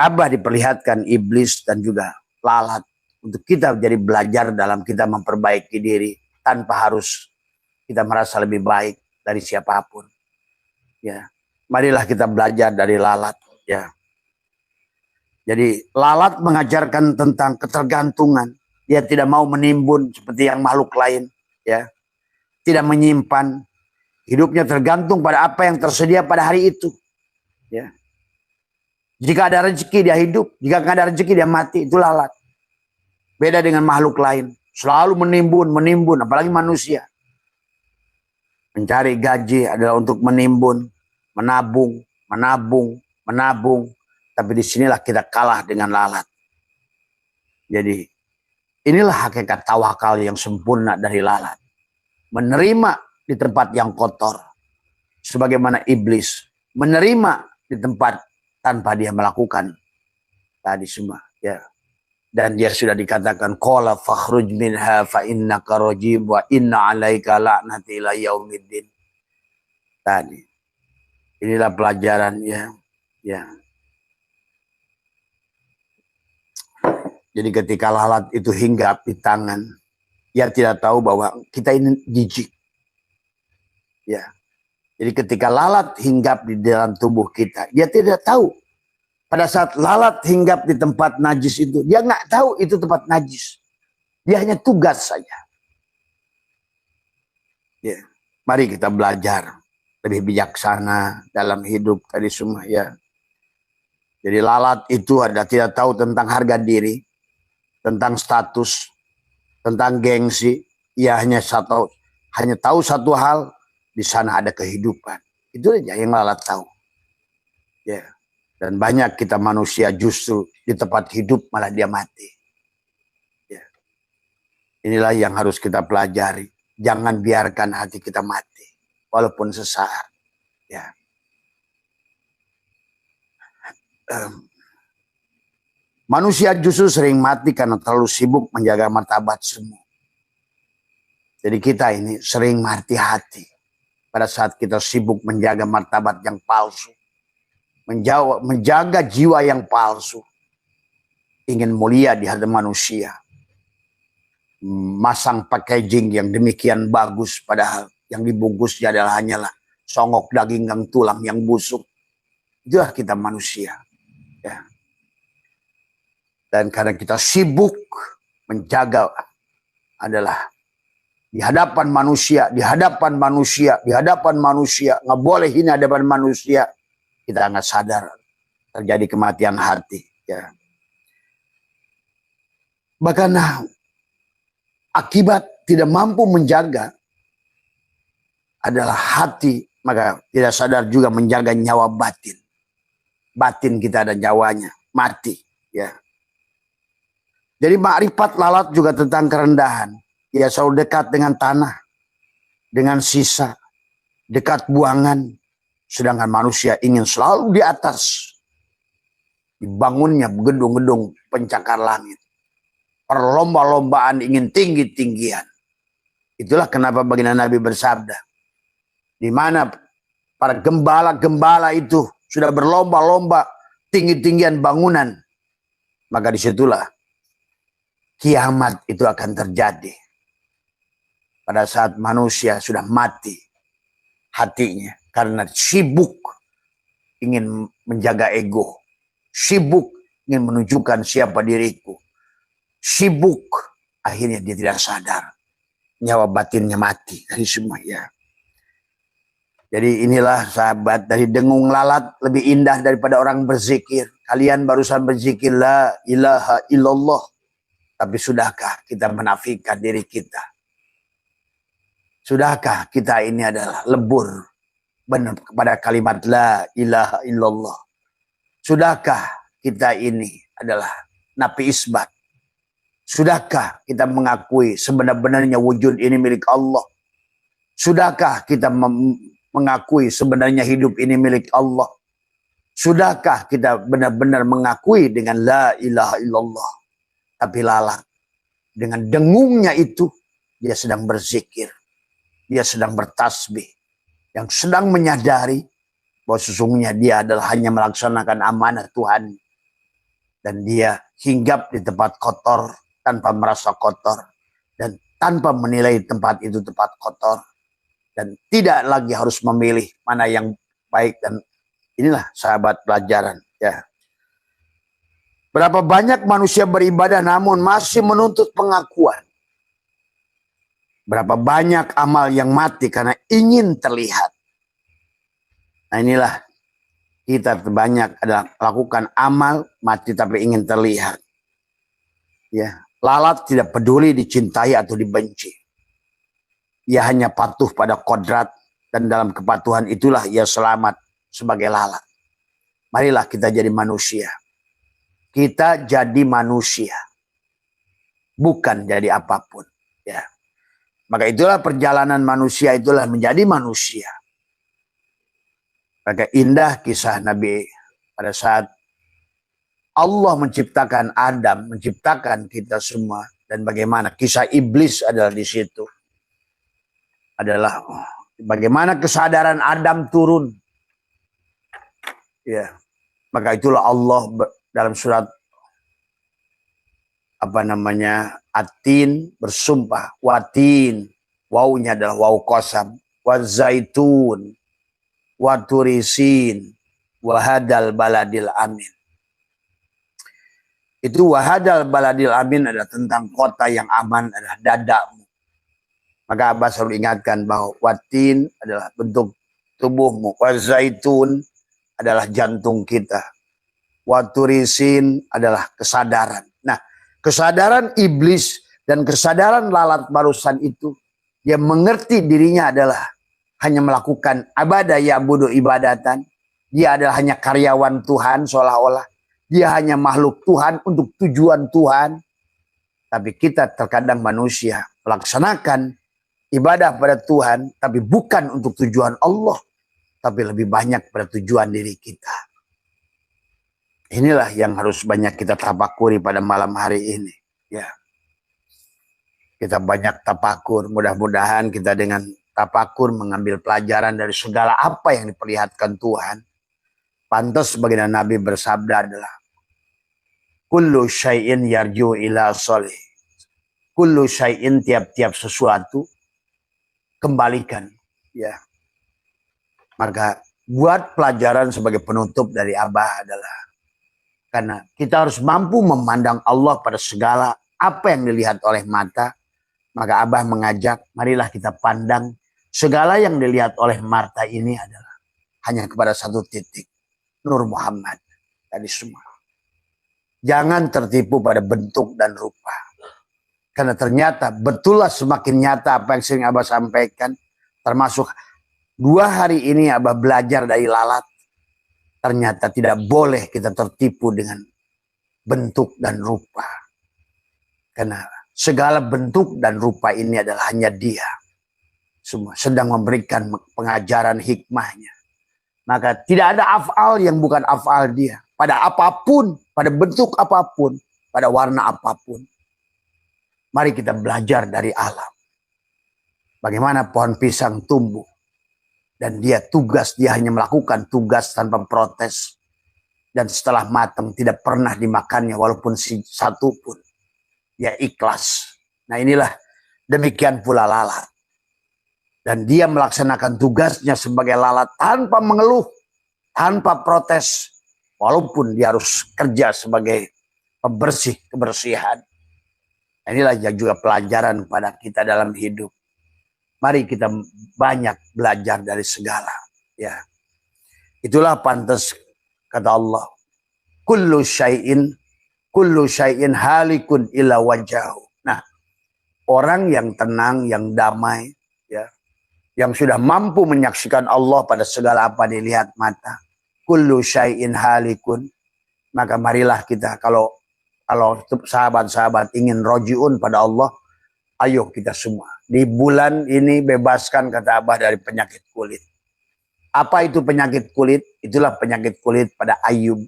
Abah diperlihatkan iblis dan juga lalat untuk kita jadi belajar dalam kita memperbaiki diri tanpa harus kita merasa lebih baik dari siapapun. Ya, marilah kita belajar dari lalat. Ya, jadi lalat mengajarkan tentang ketergantungan. Dia tidak mau menimbun seperti yang makhluk lain. Ya, tidak menyimpan. Hidupnya tergantung pada apa yang tersedia pada hari itu. Ya. Jika ada rezeki dia hidup, jika tidak ada rezeki dia mati. Itu lalat. Beda dengan makhluk lain. Selalu menimbun, apalagi manusia. Mencari gaji adalah untuk menimbun, menabung. Tapi disinilah kita kalah dengan lalat. Jadi inilah hakikat tawakal yang sempurna dari lalat. Menerima di tempat yang kotor. Sebagaimana iblis menerima di tempat tanpa dia melakukan tadi semua. Ya. Dan dia sudah dikatakan qala fakhruj minha fa innaka rajim wa inna 'alaika la'nati ila yaumiddin. Tadi. Inilah pelajaran ya. Ya. Jadi ketika lalat itu hinggap di tangan, dia tidak tahu bahwa kita ini jijik. Ya. Jadi ketika lalat hinggap di dalam tubuh kita, dia tidak tahu. Pada saat lalat hinggap di tempat najis itu, dia nggak tahu itu tempat najis. Dia hanya tugas saja. Ya. Mari kita belajar lebih bijaksana dalam hidup tadi semua ya. Jadi lalat itu ada tidak tahu tentang harga diri, tentang status, tentang gengsi. Ia hanya tahu satu hal, di sana ada kehidupan. Itu aja yang lalat tahu. Ya. Dan banyak kita manusia justru di tempat hidup malah dia mati. Ya. Inilah yang harus kita pelajari. Jangan biarkan hati kita mati. Walaupun sesaat. Ya. Manusia justru sering mati karena terlalu sibuk menjaga martabat semua. Jadi kita ini sering mati hati. Pada saat kita sibuk menjaga martabat yang palsu. Menjaga jiwa yang palsu. Ingin mulia di hadapan manusia. Masang packaging yang demikian bagus. Padahal yang dibungkusnya adalah hanyalah songok daging dan tulang yang busuk. Itulah kita manusia. Ya. Dan karena kita sibuk menjaga adalah di hadapan manusia. Nggak boleh hina hadapan manusia. Kita nggak sadar terjadi kematian hati. Ya. Bahkan akibat tidak mampu menjaga adalah hati. Maka tidak sadar juga menjaga nyawa batin. Batin kita ada nyawanya. Mati. Ya. Jadi makrifat lalat juga tentang kerendahan. Ia selalu dekat dengan tanah. Dengan sisa. Dekat buangan. Sedangkan manusia ingin selalu di atas. Dibangunnya gedung-gedung pencakar langit. Perlomba-lombaan ingin tinggi-tinggian. Itulah kenapa baginda Nabi bersabda. Di mana para gembala-gembala itu sudah berlomba-lomba tinggi-tinggian bangunan. Maka disitulah kiamat itu akan terjadi. Pada saat manusia sudah mati hatinya. Karena sibuk ingin menjaga ego. Sibuk ingin menunjukkan siapa diriku. Sibuk akhirnya dia tidak sadar. Nyawa batinnya mati dari semua ya. Jadi inilah sahabat, dari dengung lalat lebih indah daripada orang berzikir. Kalian barusan berzikir la ilaha illallah. Tapi sudahkah kita menafikan diri kita? Sudahkah kita ini adalah lebur benar kepada kalimat la ilaha illallah? Sudahkah kita ini adalah napi isbat? Sudahkah kita mengakui sebenar-benarnya wujud ini milik Allah? Sudahkah kita mengakui sebenarnya hidup ini milik Allah? Sudahkah kita benar-benar mengakui dengan la ilaha illallah? Tapi lalat. Dengan dengungnya itu, dia sedang berzikir. Dia sedang bertasbih. Yang sedang menyadari bahwa sesungguhnya dia adalah hanya melaksanakan amanah Tuhan. Dan dia hinggap di tempat kotor tanpa merasa kotor. Dan tanpa menilai tempat itu tempat kotor. Dan tidak lagi harus memilih mana yang baik. Dan inilah sahabat pelajaran. Ya. Berapa banyak manusia beribadah namun masih menuntut pengakuan. Berapa banyak amal yang mati karena ingin terlihat. Nah inilah kita terbanyak adalah melakukan amal mati tapi ingin terlihat. Ya, lalat tidak peduli dicintai atau dibenci. Ia hanya patuh pada kodrat dan dalam kepatuhan itulah ia selamat sebagai lalat. Marilah kita jadi manusia. Kita jadi manusia. Bukan jadi apapun. Ya. Maka itulah perjalanan manusia itulah menjadi manusia. Maka indah kisah Nabi pada saat Allah menciptakan Adam, menciptakan kita semua. Dan bagaimana kisah iblis adalah di situ. Adalah bagaimana kesadaran Adam turun. Ya. Maka itulah Allah dalam surat At-Tin bersumpah, watin, wawunya adalah waw qasam, wazaitun, waturisin, wahadal baladil amin. Itu wahadal baladil amin adalah tentang kota yang aman adalah dadamu. Maka Abbas selalu ingatkan bahwa watin adalah bentuk tubuhmu, wazaitun adalah jantung kita. Waturisin adalah kesadaran. Nah, kesadaran iblis dan kesadaran lalat barusan itu, dia mengerti dirinya adalah hanya melakukan ibadah ya'budu ibadatan. Dia adalah hanya karyawan Tuhan seolah-olah. Dia hanya makhluk Tuhan untuk tujuan Tuhan. Tapi kita terkadang manusia melaksanakan ibadah pada Tuhan, tapi bukan untuk tujuan Allah, tapi lebih banyak pada tujuan diri kita. Inilah yang harus banyak kita tapakuri pada malam hari ini. Ya, kita banyak tapakur. Mudah-mudahan kita dengan tapakur mengambil pelajaran dari segala apa yang diperlihatkan Tuhan. Pantas baginda Nabi bersabda adalah kullu syai'in yarju ila sholih. Kullu syai'in, tiap-tiap sesuatu kembalikan. Ya. Maka buat pelajaran sebagai penutup dari Abah adalah karena kita harus mampu memandang Allah pada segala apa yang dilihat oleh mata. Maka Abah mengajak, marilah kita pandang segala yang dilihat oleh mata ini adalah hanya kepada satu titik. Nur Muhammad. Tadi semua. Jangan tertipu pada bentuk dan rupa. Karena ternyata betullah semakin nyata apa yang sering Abah sampaikan. Termasuk 2 hari ini Abah belajar dari lalat. Ternyata tidak boleh kita tertipu dengan bentuk dan rupa. Karena segala bentuk dan rupa ini adalah hanya dia. Semua sedang memberikan pengajaran hikmahnya. Maka tidak ada af'al yang bukan af'al dia. Pada apapun, pada bentuk apapun, pada warna apapun. Mari kita belajar dari alam. Bagaimana pohon pisang tumbuh. Dan dia hanya melakukan tugas tanpa protes. Dan setelah matang tidak pernah dimakannya walaupun satu pun. Dia ikhlas. Nah inilah demikian pula lalat. Dan dia melaksanakan tugasnya sebagai lalat tanpa mengeluh. Tanpa protes. Walaupun dia harus kerja sebagai pembersih kebersihan. Nah, inilah juga pelajaran pada kita dalam hidup. Mari kita banyak belajar dari segala. Ya, itulah pantas kata Allah. Kullu syai'in halikun illa wajahu. Nah, orang yang tenang, yang damai, ya, yang sudah mampu menyaksikan Allah pada segala apa dilihat mata. Kullu syai'in halikun. Maka marilah kita kalau Kalau sahabat-sahabat ingin rojiun pada Allah, ayo kita semua. Di bulan ini bebaskan, kata Abah, dari penyakit kulit. Apa itu penyakit kulit? Itulah penyakit kulit pada Ayub.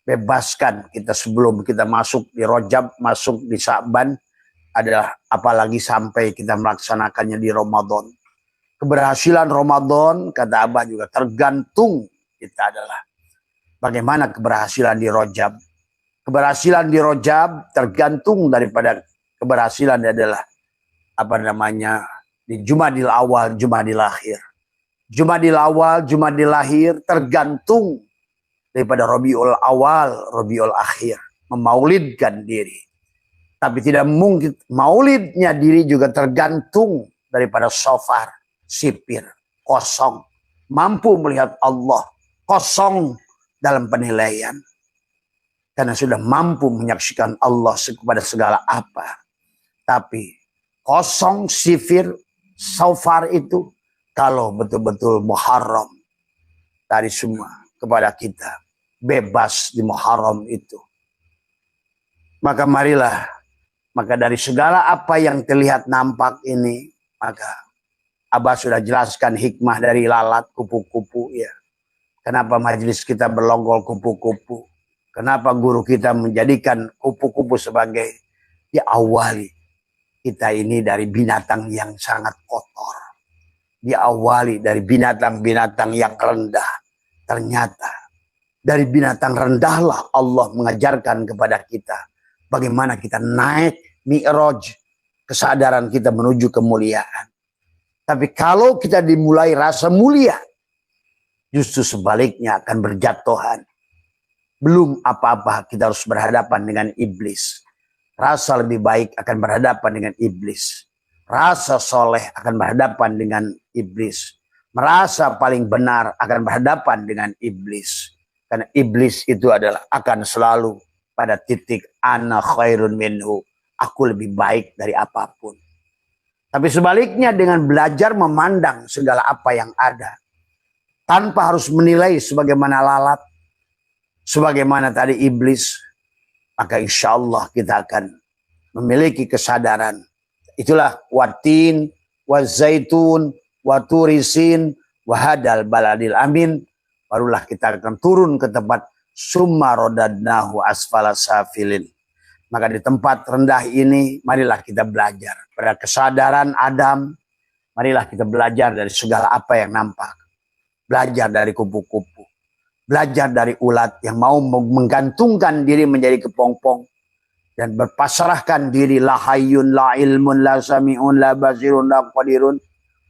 Bebaskan kita sebelum kita masuk di Rajab, masuk di Sya'ban, adalah apalagi sampai kita melaksanakannya di Ramadan. Keberhasilan Ramadan, kata Abah, juga tergantung kita adalah bagaimana keberhasilan di Rajab. Keberhasilan di Rajab tergantung daripada keberhasilan adalah di Jumadil Awal, Jumadil Akhir. Jumadil Awal, Jumadil Akhir tergantung daripada Rabiul Awal, Rabiul Akhir. Memaulidkan diri. Tapi tidak mungkin maulidnya diri juga tergantung daripada Safar, sipir, kosong. Mampu melihat Allah, kosong dalam penilaian. Karena sudah mampu menyaksikan Allah kepada segala apa. Tapi kosong, sifir, Safar itu kalau betul-betul Muharram tadi semua kepada kita. Bebas di Muharram itu. Maka marilah. Maka dari segala apa yang terlihat nampak ini. Maka Abah sudah jelaskan hikmah dari lalat, kupu-kupu. Ya. Kenapa majelis kita berlonggol kupu-kupu. Kenapa guru kita menjadikan kupu-kupu sebagai diawali. Kita ini dari binatang yang sangat kotor. Diawali dari binatang-binatang yang rendah. Ternyata dari binatang rendahlah Allah mengajarkan kepada kita bagaimana kita naik mi'raj, kesadaran kita menuju kemuliaan. Tapi kalau kita dimulai rasa mulia, justru sebaliknya akan berjatuhan. Belum apa-apa kita harus berhadapan dengan iblis. Rasa lebih baik akan berhadapan dengan iblis. Rasa soleh akan berhadapan dengan iblis. Merasa paling benar akan berhadapan dengan iblis. Karena iblis itu adalah akan selalu pada titik ana khairun minhu. Aku lebih baik dari apapun. Tapi sebaliknya dengan belajar memandang segala apa yang ada. Tanpa harus menilai sebagaimana lalat. Sebagaimana tadi iblis. Maka insya Allah kita akan memiliki kesadaran. Itulah watin, wazaitun, waturisin, wahadal baladil amin. Barulah kita akan turun ke tempat summa rodadnahu asfala safilin. Maka di tempat rendah ini, marilah kita belajar. Pada kesadaran Adam, marilah kita belajar dari segala apa yang nampak. Belajar dari kupu-kupu. Belajar dari ulat yang mau menggantungkan diri menjadi kepompong. Dan berpasrahkan diri la hayyun, la ilmun, la sami'un, la basirun, la qadirun.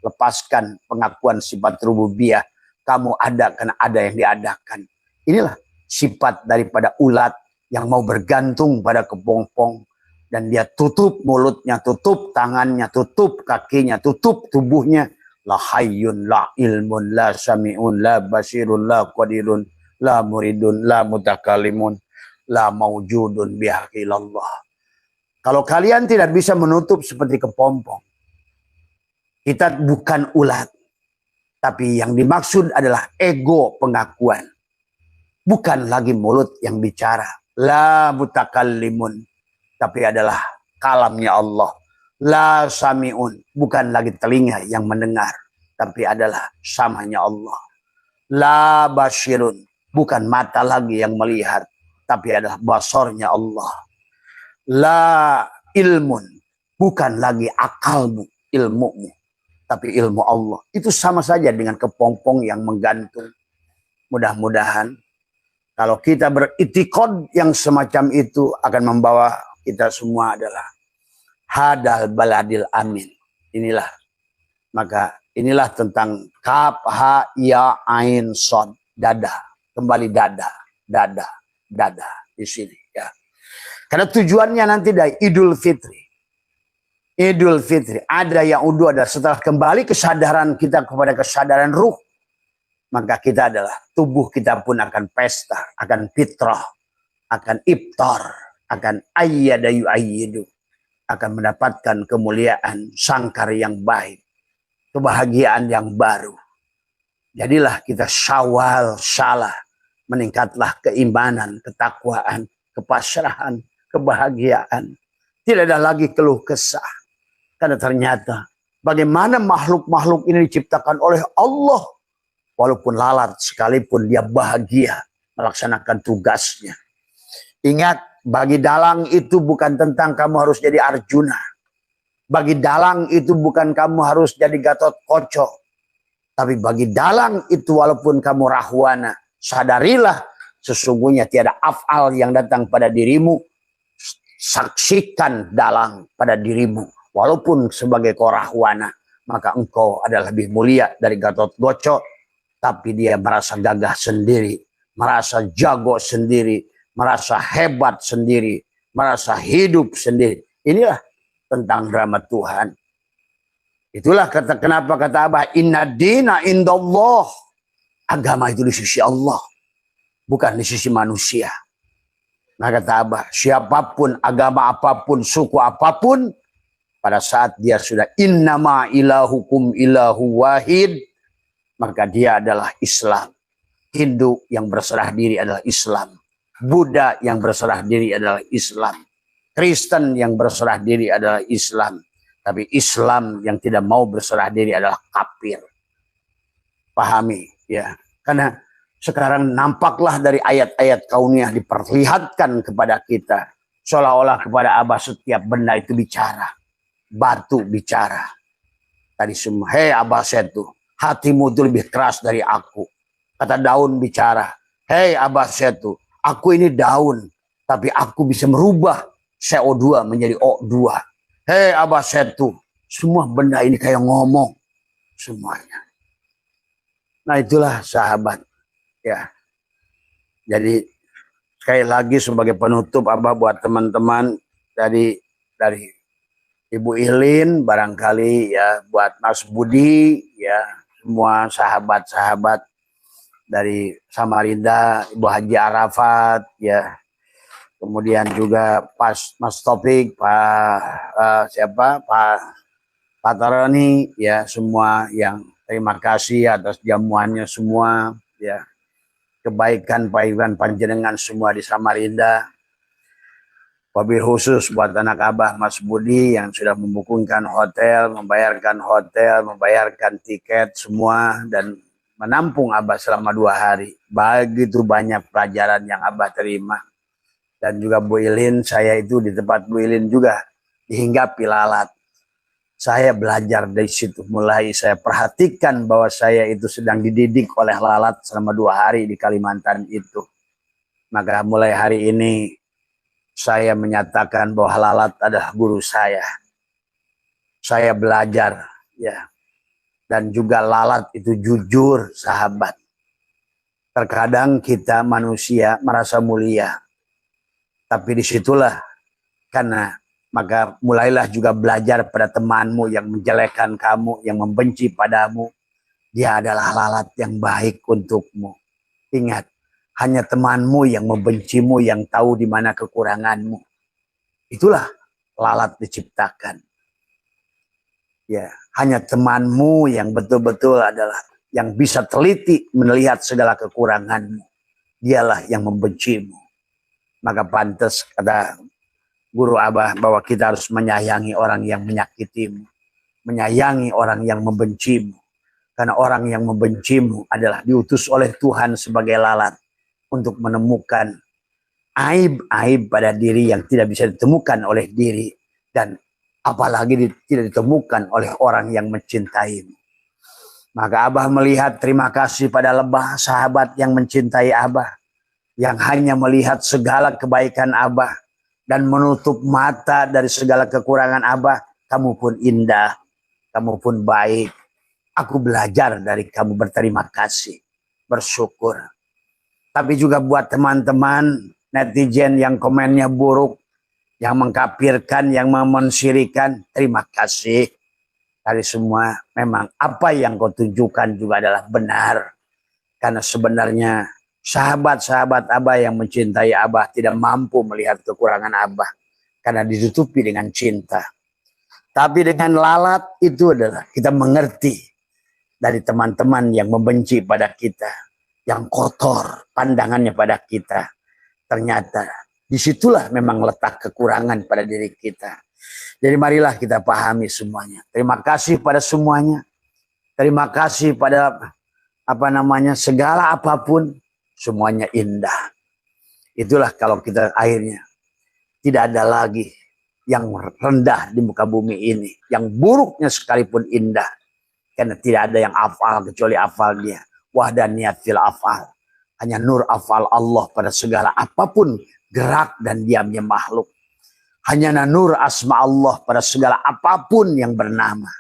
Lepaskan pengakuan sifat rububiyah. Kamu ada karena ada yang diadakan. Inilah sifat daripada ulat yang mau bergantung pada kepompong. Dan dia tutup mulutnya, tutup tangannya, tutup kakinya, tutup tubuhnya. La hayyun, la ilmun, la sami'un, la basirun, la qadirun, la muridun, la mutakalimun, la mawjudun bihaqilallah. Kalau kalian tidak bisa menutup seperti kepompong. Kita bukan ulat. Tapi yang dimaksud adalah ego pengakuan. Bukan lagi mulut yang bicara. La mutakallimun. Tapi adalah kalamnya Allah. La sami'un. Bukan lagi telinga yang mendengar. Tapi adalah samanya Allah. La basyirun. Bukan mata lagi yang melihat. Tapi adalah basornya Allah. La ilmun. Bukan lagi akalmu, ilmumu. Tapi ilmu Allah. Itu sama saja dengan kepompong yang menggantung. Mudah-mudahan kalau kita beritikad yang semacam itu akan membawa kita semua adalah hadal baladil amin. Inilah. Maka inilah tentang kaf, ha, ya, ain, sod. Dada. Kembali dada. Dada. Dada. Di sini. Ya. Karena tujuannya nanti dari Idul Fitri. Idul Fitri. Ada yang udah ada setelah kembali kesadaran kita kepada kesadaran ruh. Maka kita adalah tubuh kita pun akan pesta. Akan fitrah. Akan iftar. Akan ayyadayu ayyidu. Akan mendapatkan kemuliaan. Sangkar yang baik. Kebahagiaan yang baru. Jadilah kita syawal salah. Meningkatlah keimanan, ketakwaan, kepasrahan, kebahagiaan. Tidak ada lagi keluh kesah. Karena ternyata bagaimana makhluk-makhluk ini diciptakan oleh Allah. Walaupun lalat sekalipun dia bahagia melaksanakan tugasnya. Ingat, bagi dalang itu bukan tentang kamu harus jadi Arjuna. Bagi dalang itu bukan kamu harus jadi Gatot Kaca. Tapi bagi dalang itu walaupun kamu Rahwana, sadarilah sesungguhnya tiada af'al yang datang pada dirimu. Saksikan dalang pada dirimu. Walaupun sebagai kau Rahwana, maka engkau adalah lebih mulia dari Gatot Kaca. Tapi dia merasa gagah sendiri, merasa jago sendiri, merasa hebat sendiri, merasa hidup sendiri. Inilah tentang drama Tuhan. Itulah kenapa kata Abah, inna dina indallah. Agama itu di sisi Allah, bukan di sisi manusia. Nah kata Abah, siapapun, agama apapun, suku apapun, pada saat dia sudah innama ilahukum ilahu wahid, maka dia adalah Islam. Hindu yang berserah diri adalah Islam. Buddha yang berserah diri adalah Islam. Kristen yang berserah diri adalah Islam. Tapi Islam yang tidak mau berserah diri adalah kafir. Pahami ya. Karena sekarang nampaklah dari ayat-ayat kauniyah diperlihatkan kepada kita. Seolah-olah kepada Abah setiap benda itu bicara. Batu bicara. Tadi semua, hei Abah Setu, hatimu itu lebih keras dari aku. Kata daun bicara, hei Abah Setu, aku ini daun, tapi aku bisa merubah CO2 menjadi O2. Hei Abah Setu, semua benda ini kayak ngomong semuanya. Nah itulah sahabat ya. Jadi sekali lagi sebagai penutup Abah buat teman-teman dari Ibu Ilin, barangkali ya buat Mas Budi ya, semua sahabat-sahabat dari Samarinda, Ibu Haji Arafat ya. Kemudian juga Mas Topik, Pak Tarani ya, semua yang terima kasih atas jamuannya semua ya. Kebaikan panjenengan semua di Samarinda. Wabil khusus buat anak Abah Mas Budi yang sudah membukukan hotel, membayarkan tiket semua dan menampung Abah selama 2 hari. Begitu banyak pelajaran yang Abah terima. Dan juga Bu Ilin, saya itu di tempat Bu Ilin juga dihinggapi lalat. Saya belajar dari situ, mulai saya perhatikan bahwa saya itu sedang dididik oleh lalat selama 2 hari di Kalimantan itu. Maka mulai hari ini saya menyatakan bahwa lalat adalah guru saya. Saya belajar ya. Dan juga lalat itu jujur sahabat. Terkadang kita manusia merasa mulia. Tapi disitulah karena maka mulailah juga belajar pada temanmu yang menjelekkan kamu, yang membenci padamu. Dia adalah lalat yang baik untukmu. Ingat, hanya temanmu yang membencimu, yang tahu di mana kekuranganmu. Itulah lalat diciptakan. Ya, hanya temanmu yang betul-betul adalah yang bisa teliti melihat segala kekuranganmu. Dialah yang membencimu. Maka pantas kata Guru Abah bahwa kita harus menyayangi orang yang menyakitimu. Menyayangi orang yang membencimu. Karena orang yang membencimu adalah diutus oleh Tuhan sebagai lalat. Untuk menemukan aib-aib pada diri yang tidak bisa ditemukan oleh diri. Dan apalagi tidak ditemukan oleh orang yang mencintaimu. Maka Abah melihat terima kasih pada lebah sahabat yang mencintai Abah. Yang hanya melihat segala kebaikan Abah. Dan menutup mata dari segala kekurangan Abah. Kamu pun indah. Kamu pun baik. Aku belajar dari kamu, berterima kasih. Bersyukur. Tapi juga buat teman-teman netizen yang komennya buruk, yang mengkafirkan, yang memensyirikan, terima kasih. Dari semua memang apa yang kau tunjukkan juga adalah benar. Karena sebenarnya sahabat-sahabat Abah yang mencintai Abah tidak mampu melihat kekurangan Abah. Karena ditutupi dengan cinta. Tapi dengan lalat itu adalah kita mengerti dari teman-teman yang membenci pada kita. Yang kotor pandangannya pada kita. Ternyata Disitulah memang letak kekurangan pada diri kita. Jadi marilah kita pahami semuanya. Terima kasih pada semuanya. Terima kasih pada segala apapun, semuanya indah. Itulah kalau kita akhirnya tidak ada lagi yang rendah di muka bumi ini. Yang buruknya sekalipun indah. Karena tidak ada yang afal kecuali afal dia. Wahdaniyat fil afal. Hanya nur afal Allah pada segala apapun gerak dan diamnya makhluk. Hanya nur asma Allah pada segala apapun yang bernama.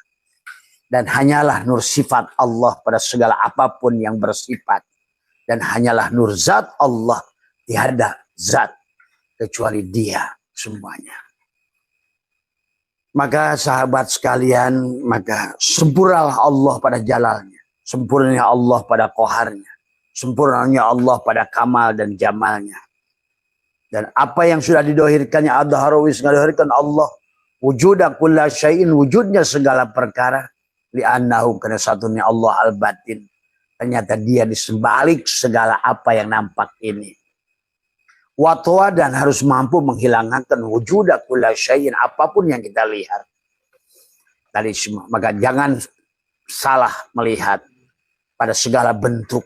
Dan hanyalah nur sifat Allah pada segala apapun yang bersifat. Dan hanyalah nur zat Allah. Tiada zat kecuali dia semuanya. Maka sahabat sekalian, maka sempurnalah Allah pada jalalnya. Sempurnanya Allah pada koharnya. Sempurnanya Allah pada kamal dan jamalnya. Dan apa yang sudah didohirkannya Ad-Daharawis ngadohirkan Allah. Wujuda kulla syai'in, wujudnya segala perkara. Li'annahu karena satunya Allah al-batin. Ternyata dia di sebalik segala apa yang nampak ini. Watwa dan harus mampu menghilangkan wujuda kulla syai'in, apapun yang kita lihat. Tadi semua. Maka jangan salah melihat pada segala bentuk.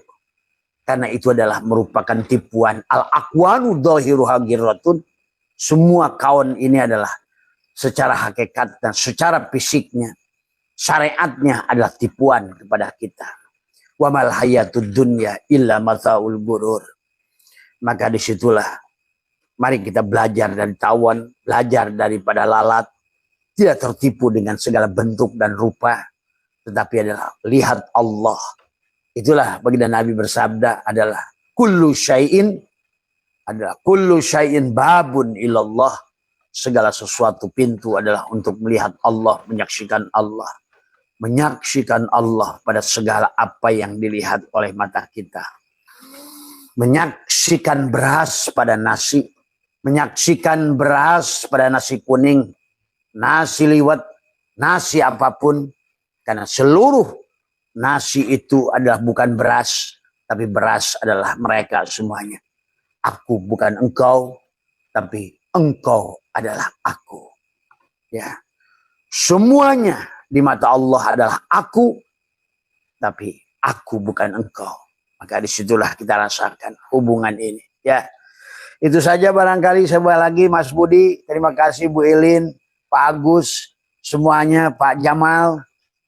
Karena itu adalah merupakan tipuan. Al-aqwanu dhahiruha ghirratun. Semua kaun ini adalah secara hakikat dan secara fisiknya. Syariatnya adalah tipuan kepada kita. Wa mal hayatud dunya illa mata'ul ghurur. Maka disitulah mari kita belajar dari tawon. Belajar daripada lalat. Tidak tertipu dengan segala bentuk dan rupa. Tetapi adalah lihat Allah. Itulah baginda Nabi bersabda adalah kullu syai'in babun ilallah. Segala sesuatu pintu adalah untuk melihat Allah, menyaksikan Allah. Menyaksikan Allah pada segala apa yang dilihat oleh mata kita. Menyaksikan beras pada nasi. Menyaksikan beras pada nasi kuning. Nasi liwet. Nasi apapun. Karena seluruh nasi itu adalah bukan beras, tapi beras adalah mereka semuanya. Aku bukan engkau, tapi engkau adalah aku. Ya, semuanya di mata Allah adalah aku, tapi aku bukan engkau. Maka disitulah kita rasakan hubungan ini. Ya, itu saja barangkali. Sebuah lagi Mas Budi, terima kasih Bu Elin, Pak Agus, semuanya, Pak Jamal.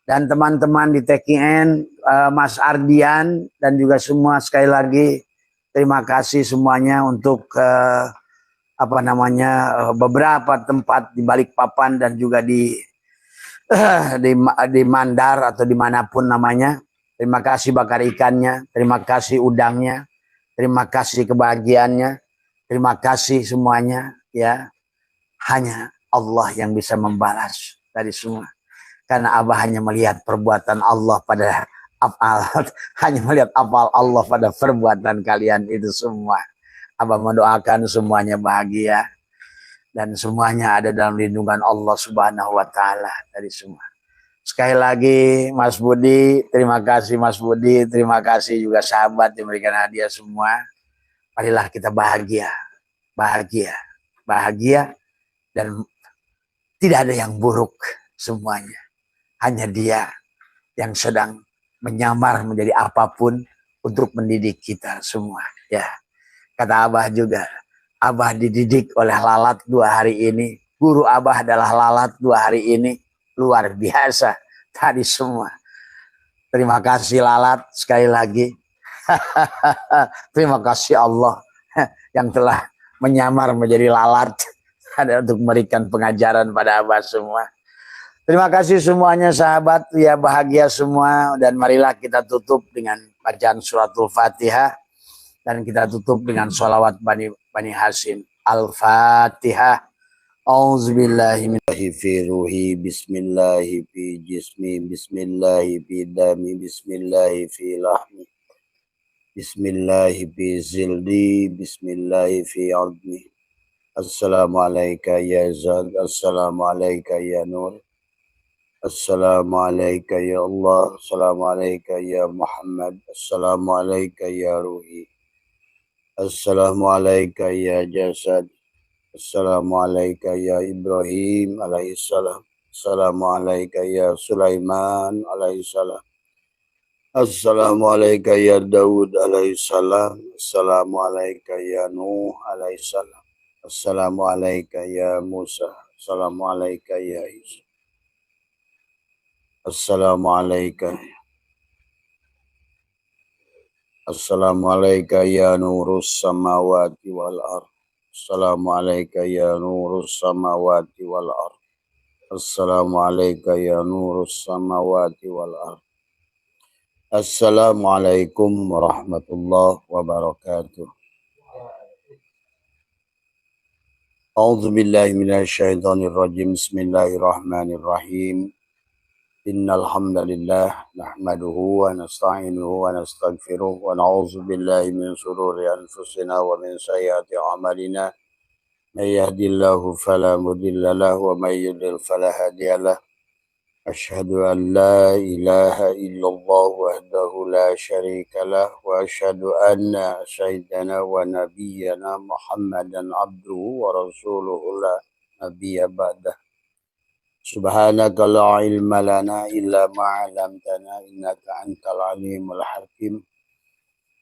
Dan teman-teman di TKN, Mas Ardian, dan juga semua sekali lagi terima kasih semuanya untuk beberapa tempat di Balikpapan dan juga di Mandar atau dimanapun namanya. Terima kasih bakar ikannya, terima kasih udangnya, terima kasih kebahagiaannya, terima kasih semuanya. Ya, hanya Allah yang bisa membalas dari semua. Karena Abah hanya melihat perbuatan Allah pada afal, hanya melihat afal Allah pada perbuatan kalian itu semua. Abah mendoakan semuanya bahagia dan semuanya ada dalam lindungan Allah Subhanahu wa taala dari semua. Sekali lagi Mas Budi, terima kasih Mas Budi, terima kasih juga sahabat yang memberikan hadiah semua. Marilah kita bahagia, bahagia, bahagia dan tidak ada yang buruk semuanya. Hanya dia yang sedang menyamar menjadi apapun untuk mendidik kita semua. Ya, kata Abah juga, Abah dididik oleh lalat 2 hari ini. Guru Abah adalah lalat 2 hari ini. Luar biasa tadi semua. Terima kasih lalat sekali lagi. Terima kasih Allah yang telah menyamar menjadi lalat untuk memberikan pengajaran pada Abah semua. Terima kasih semuanya sahabat, ya bahagia semua. Dan marilah kita tutup dengan bacaan suratul Fatihah. Dan kita tutup dengan sholawat Bani Hashim. Al-Fatihah. Auzubillahi minasyaitonir fi ruhi, bismillahi fi jismi, bismillahi fi dami, bismillahi fi lahmi, bismillahi fi zildi, bismillahi fi ardni. Assalamualaikum ya Zad, assalamualaikum ya Nur. Assalamualaikum ya Allah, assalamualaikum ya Muhammad, assalamualaikum ya Ruhi, assalamualaikum ya Jasad, Assalamualaikum ya Ibrahim alaihissalam. Assalamualaikum ya Sulaiman alaihissalam. Assalamualaikum ya Daud alaihissalam. Assalamualaikum ya Nuh alaihissalam. Assalamualaikum ya Musa. Assalamualaikum ya Isa. Assalamualaikum. Assalamualaikum ya nurus samawati wal ard. Assalamualaikum ya nurus samawati wal ard. Assalamualaikum ya nurus samawati wal ard. Assalamualaikum warahmatullahi wabarakatuh. A'udzu billahi minasy syaithanir rajim. Bismillahirrahmanirrahim. Innal hamdalillah nahmaduhu wa nasta'inuhu wa nastaghfiruh wa na'udzu billahi min shururi anfusina wa min sayyiati a'malina. May yahdihillahu fala mudilla lahu wa may yudlil fala hadiya lahu. Asyhadu an la ilaha illallah wahdahu la syarika lah wa asyhadu anna sayyidana wa nabiyyana Muhammadan abduhu wa rasuluhu la nabiyya ba'dah. Subhanaka la ilma lana illa ma 'allamtana innaka antal alimul hakim.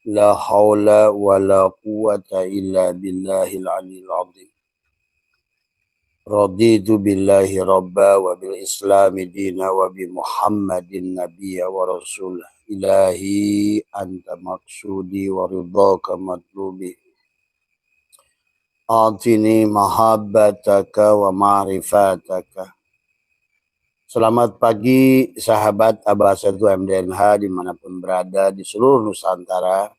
La haula wa la quwwata illa billahil aliyyil azim. Raditu billahi rabba wa bil islami dina wa bi muhammadin nabiyya wa rasulah. Ilahi anta maksudi wa ridhaka matlubi. Atini mahabbataka wa ma'rifataka. Selamat pagi sahabat Abah 1 MDNH dimanapun berada di seluruh Nusantara,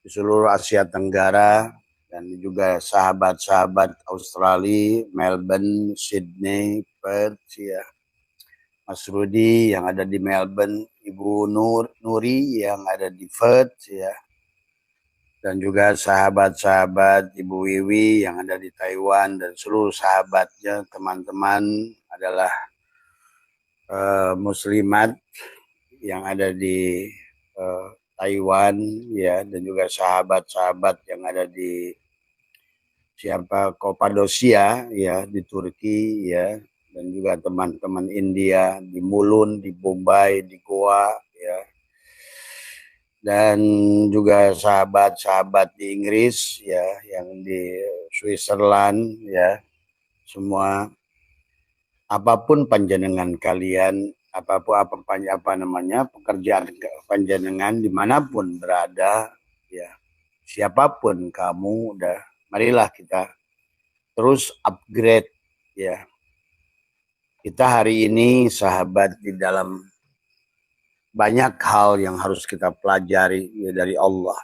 di seluruh Asia Tenggara, dan juga sahabat-sahabat Australia, Melbourne, Sydney, Perth, ya. Mas Rudi yang ada di Melbourne, Ibu Nuri yang ada di Perth, ya. Dan juga sahabat-sahabat Ibu Wiwi yang ada di Taiwan dan seluruh sahabatnya, teman-teman adalah muslimat yang ada di Taiwan, ya, dan juga sahabat-sahabat yang ada di Kapadosia, ya, di Turki, ya, dan juga teman-teman India di Mulund, di Bombay, di Goa, ya, dan juga sahabat-sahabat di Inggris, ya, yang di Switzerland, ya, semua. Apapun panjenengan kalian, pekerjaan panjenengan dimanapun berada, ya, siapapun kamu, marilah kita terus upgrade, ya. Kita hari ini sahabat di dalam banyak hal yang harus kita pelajari, ya, dari Allah.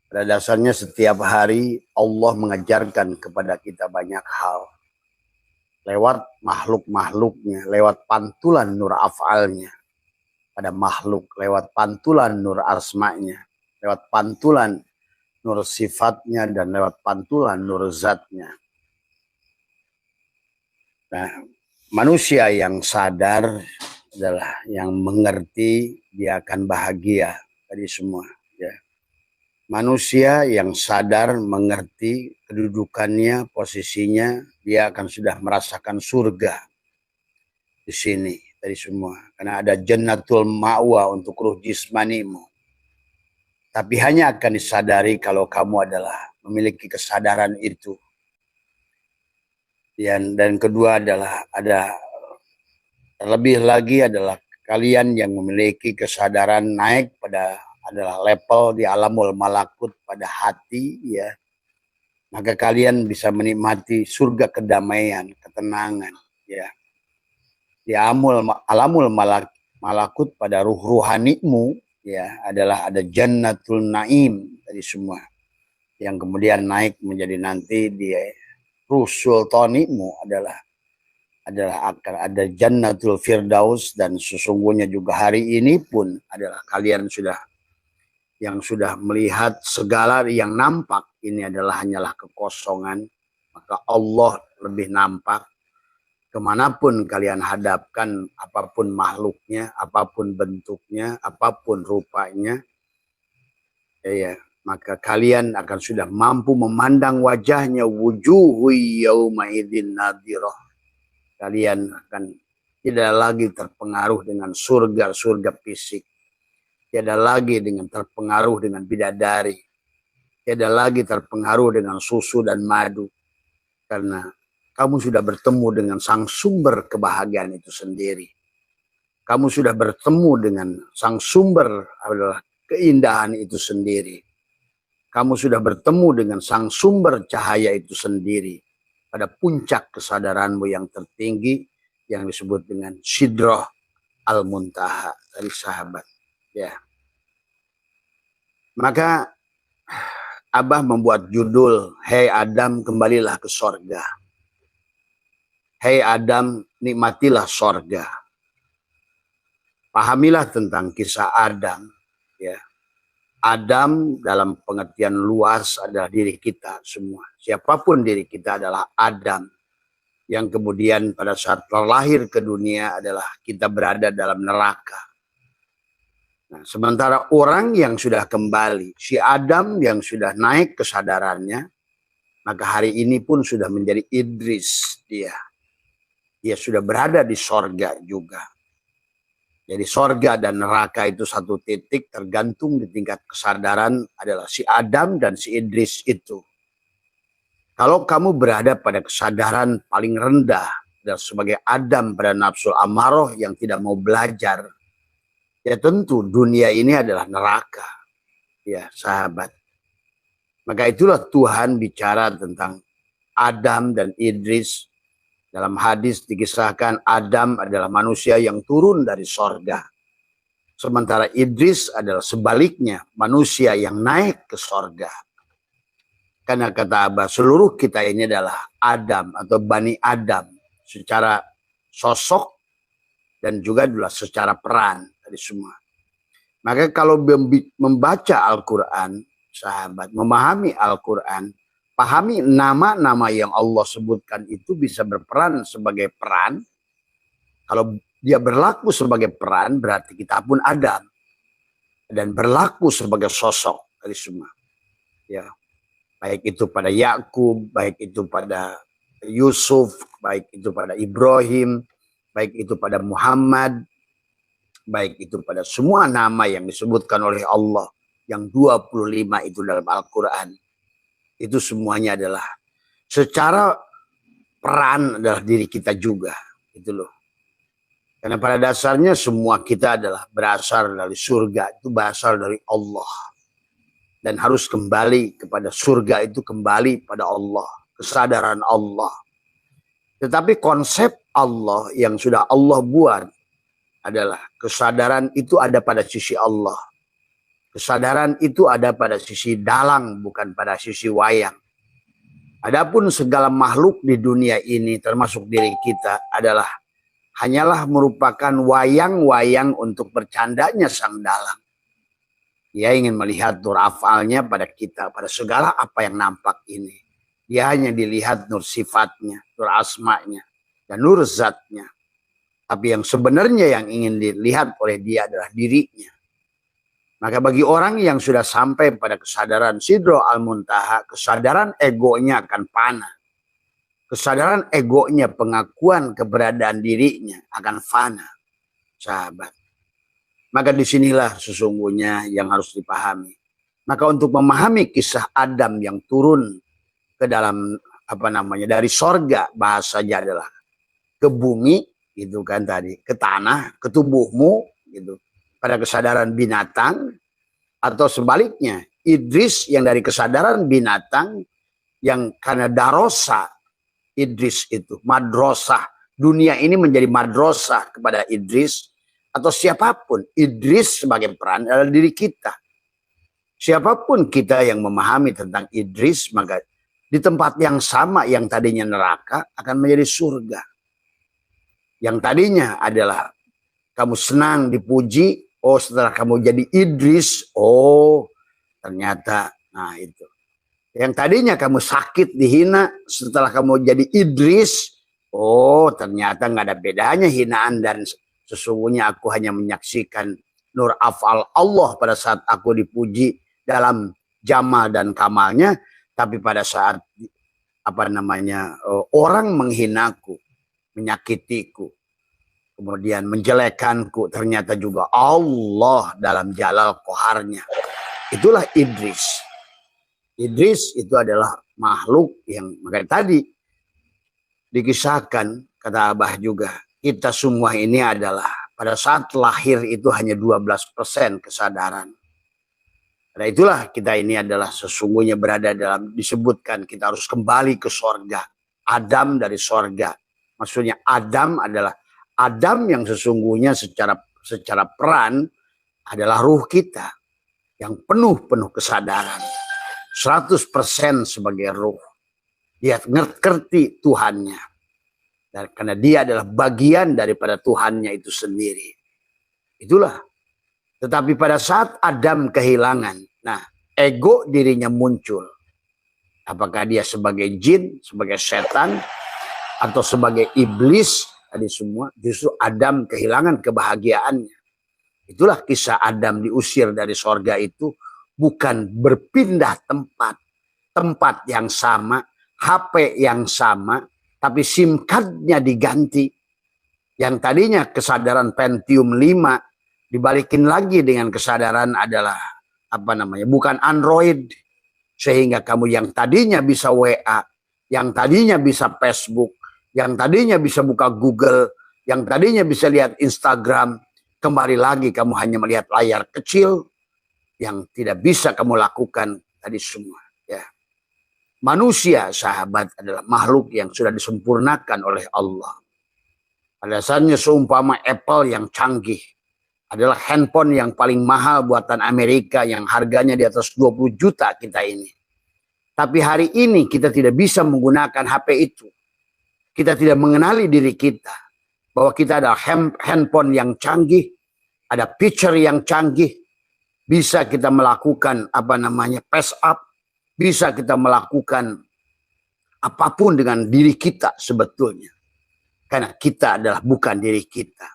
Pada dasarnya setiap hari Allah mengajarkan kepada kita banyak hal. Lewat makhluk-makhluknya, lewat pantulan nur af'alnya pada makhluk, lewat pantulan nur asma'nya, lewat pantulan nur sifatnya, dan lewat pantulan nur zatnya. Nah, manusia yang sadar adalah yang mengerti dia akan bahagia tadi semua, ya. Manusia yang sadar mengerti kedudukannya, posisinya, dia akan sudah merasakan surga di sini tadi semua. Karena ada jannatul ma'wa untuk ruh jismanimu. Tapi hanya akan disadari kalau kamu adalah memiliki kesadaran itu. Dan kedua adalah terlebih lagi adalah kalian yang memiliki kesadaran naik pada adalah level di alamul malakut pada hati, ya. Maka kalian bisa menikmati surga kedamaian, ketenangan, ya. Di alamul malakut pada ruh ruhanimu, ya, adalah ada jannatul naim tadi semua, yang kemudian naik menjadi nanti di ruh sultanimu adalah akan ada jannatul firdaus. Dan sesungguhnya juga hari ini pun adalah kalian yang sudah melihat segala yang nampak ini adalah hanyalah kekosongan, maka Allah lebih nampak. Kemanapun kalian hadapkan, apapun makhluknya, apapun bentuknya, apapun rupanya, ya, maka kalian akan sudah mampu memandang wajahnya, wujuhu yauma idzin nadhirah. Kalian akan tidak lagi terpengaruh dengan surga-surga fisik. Tidak lagi dengan terpengaruh dengan bidadari. Tidak lagi terpengaruh dengan susu dan madu. Karena kamu sudah bertemu dengan sang sumber kebahagiaan itu sendiri. Kamu sudah bertemu dengan sang sumber adalah keindahan itu sendiri. Kamu sudah bertemu dengan sang sumber cahaya itu sendiri. Pada puncak kesadaranmu yang tertinggi yang disebut dengan Sidrah Al-Muntaha dari sahabat. Ya. Maka Abah membuat judul, Hei Adam, kembalilah ke sorga. Hei Adam, nikmatilah sorga. Pahamilah tentang kisah Adam. Ya. Adam dalam pengertian luas adalah diri kita semua. Siapapun diri kita adalah Adam. Yang kemudian pada saat terlahir ke dunia adalah kita berada dalam neraka. Nah, sementara orang yang sudah kembali, si Adam yang sudah naik kesadarannya, maka hari ini pun sudah menjadi Idris dia. Dia sudah berada di sorga juga. Jadi sorga dan neraka itu satu titik tergantung di tingkat kesadaran adalah si Adam dan si Idris itu. Kalau kamu berada pada kesadaran paling rendah dan sebagai Adam pada nafsu amaroh yang tidak mau belajar, ya tentu dunia ini adalah neraka. Ya sahabat. Maka itulah Tuhan bicara tentang Adam dan Idris. Dalam hadis dikisahkan Adam adalah manusia yang turun dari sorga. Sementara Idris adalah sebaliknya manusia yang naik ke sorga. Karena kata Abah, seluruh kita ini adalah Adam atau Bani Adam. Secara sosok dan juga adalah secara peran dari semua. Maka kalau membaca Al-Quran, sahabat, memahami Al-Quran, pahami nama-nama yang Allah sebutkan itu bisa berperan sebagai peran. Kalau dia berlaku sebagai peran, berarti kita pun Adam. Dan berlaku sebagai sosok dari semua. Ya, baik itu pada Yakub, baik itu pada Yusuf, baik itu pada Ibrahim, baik itu pada Muhammad, baik itu pada semua nama yang disebutkan oleh Allah. Yang 25 itu dalam Al-Quran. Itu semuanya adalah secara peran adalah diri kita juga. Itu loh. Karena pada dasarnya semua kita adalah berasal dari surga. Itu berasal dari Allah. Dan harus kembali kepada surga itu kembali pada Allah. Kesadaran Allah. Tetapi konsep Allah yang sudah Allah buat adalah kesadaran itu ada pada sisi Allah. Kesadaran itu ada pada sisi dalang, bukan pada sisi wayang. Adapun segala makhluk di dunia ini, termasuk diri kita, adalah hanyalah merupakan wayang-wayang untuk bercandanya sang dalang. Dia ingin melihat nur afalnya pada kita, pada segala apa yang nampak ini. Dia hanya dilihat nur sifatnya, nur asmanya, dan nur zatnya. Tapi yang sebenarnya yang ingin dilihat oleh dia adalah dirinya. Maka bagi orang yang sudah sampai pada kesadaran Sidrah Al-Muntaha, kesadaran egonya akan fana. Kesadaran egonya, pengakuan keberadaan dirinya akan fana. Sahabat. Maka disinilah sesungguhnya yang harus dipahami. Maka untuk memahami kisah Adam yang turun ke dalam dari sorga, bahasanya adalah ke bumi, gitu kan tadi, ke tanah, ke tubuhmu, gitu. Pada kesadaran binatang, atau sebaliknya Idris yang dari kesadaran binatang yang karena darosa Idris itu madrasah, dunia ini menjadi madrasah kepada Idris atau siapapun. Idris sebagai peran adalah diri kita. Siapapun kita yang memahami tentang Idris, maka di tempat yang sama yang tadinya neraka akan menjadi surga. Yang tadinya adalah kamu senang dipuji, oh setelah kamu jadi Idris, oh ternyata, nah itu. Yang tadinya kamu sakit dihina, setelah kamu jadi Idris, oh ternyata nggak ada bedanya hinaan dan sesungguhnya aku hanya menyaksikan nur afal Allah pada saat aku dipuji dalam jamal dan kamalnya, tapi pada saat orang menghinaku, menyakitiku, kemudian menjelekkanku, ternyata juga Allah dalam jalal qaharnya. Itulah Idris. Idris itu adalah makhluk yang makanya tadi dikisahkan, kata Abah juga, kita semua ini adalah pada saat lahir itu hanya 12% kesadaran. Karena itulah kita ini adalah sesungguhnya berada dalam, disebutkan kita harus kembali ke sorga. Adam dari sorga. Maksudnya Adam adalah Adam yang sesungguhnya secara peran adalah ruh kita yang penuh kesadaran. 100% sebagai ruh. Dia ngerti Tuhannya. Dan karena dia adalah bagian daripada Tuhannya itu sendiri. Itulah. Tetapi pada saat Adam kehilangan, nah ego dirinya muncul. Apakah dia sebagai jin, sebagai setan, atau sebagai iblis, tadi semua justru Adam kehilangan kebahagiaannya. Itulah kisah Adam diusir dari sorga itu bukan berpindah tempat yang sama, HP yang sama, tapi SIM card-nya diganti. Yang tadinya kesadaran Pentium 5 dibalikin lagi dengan kesadaran adalah bukan Android, sehingga kamu yang tadinya bisa WA, yang tadinya bisa Facebook, yang tadinya bisa buka Google, yang tadinya bisa lihat Instagram, kembali lagi kamu hanya melihat layar kecil yang tidak bisa kamu lakukan tadi semua. Ya. Manusia, sahabat, adalah makhluk yang sudah disempurnakan oleh Allah. Pada dasarnya seumpama Apple yang canggih adalah handphone yang paling mahal buatan Amerika yang harganya di atas 20 juta kita ini. Tapi hari ini kita tidak bisa menggunakan HP itu. Kita tidak mengenali diri kita. Bahwa kita ada handphone yang canggih, ada picture yang canggih, bisa kita melakukan pass up, bisa kita melakukan apapun dengan diri kita sebetulnya. Karena kita adalah bukan diri kita.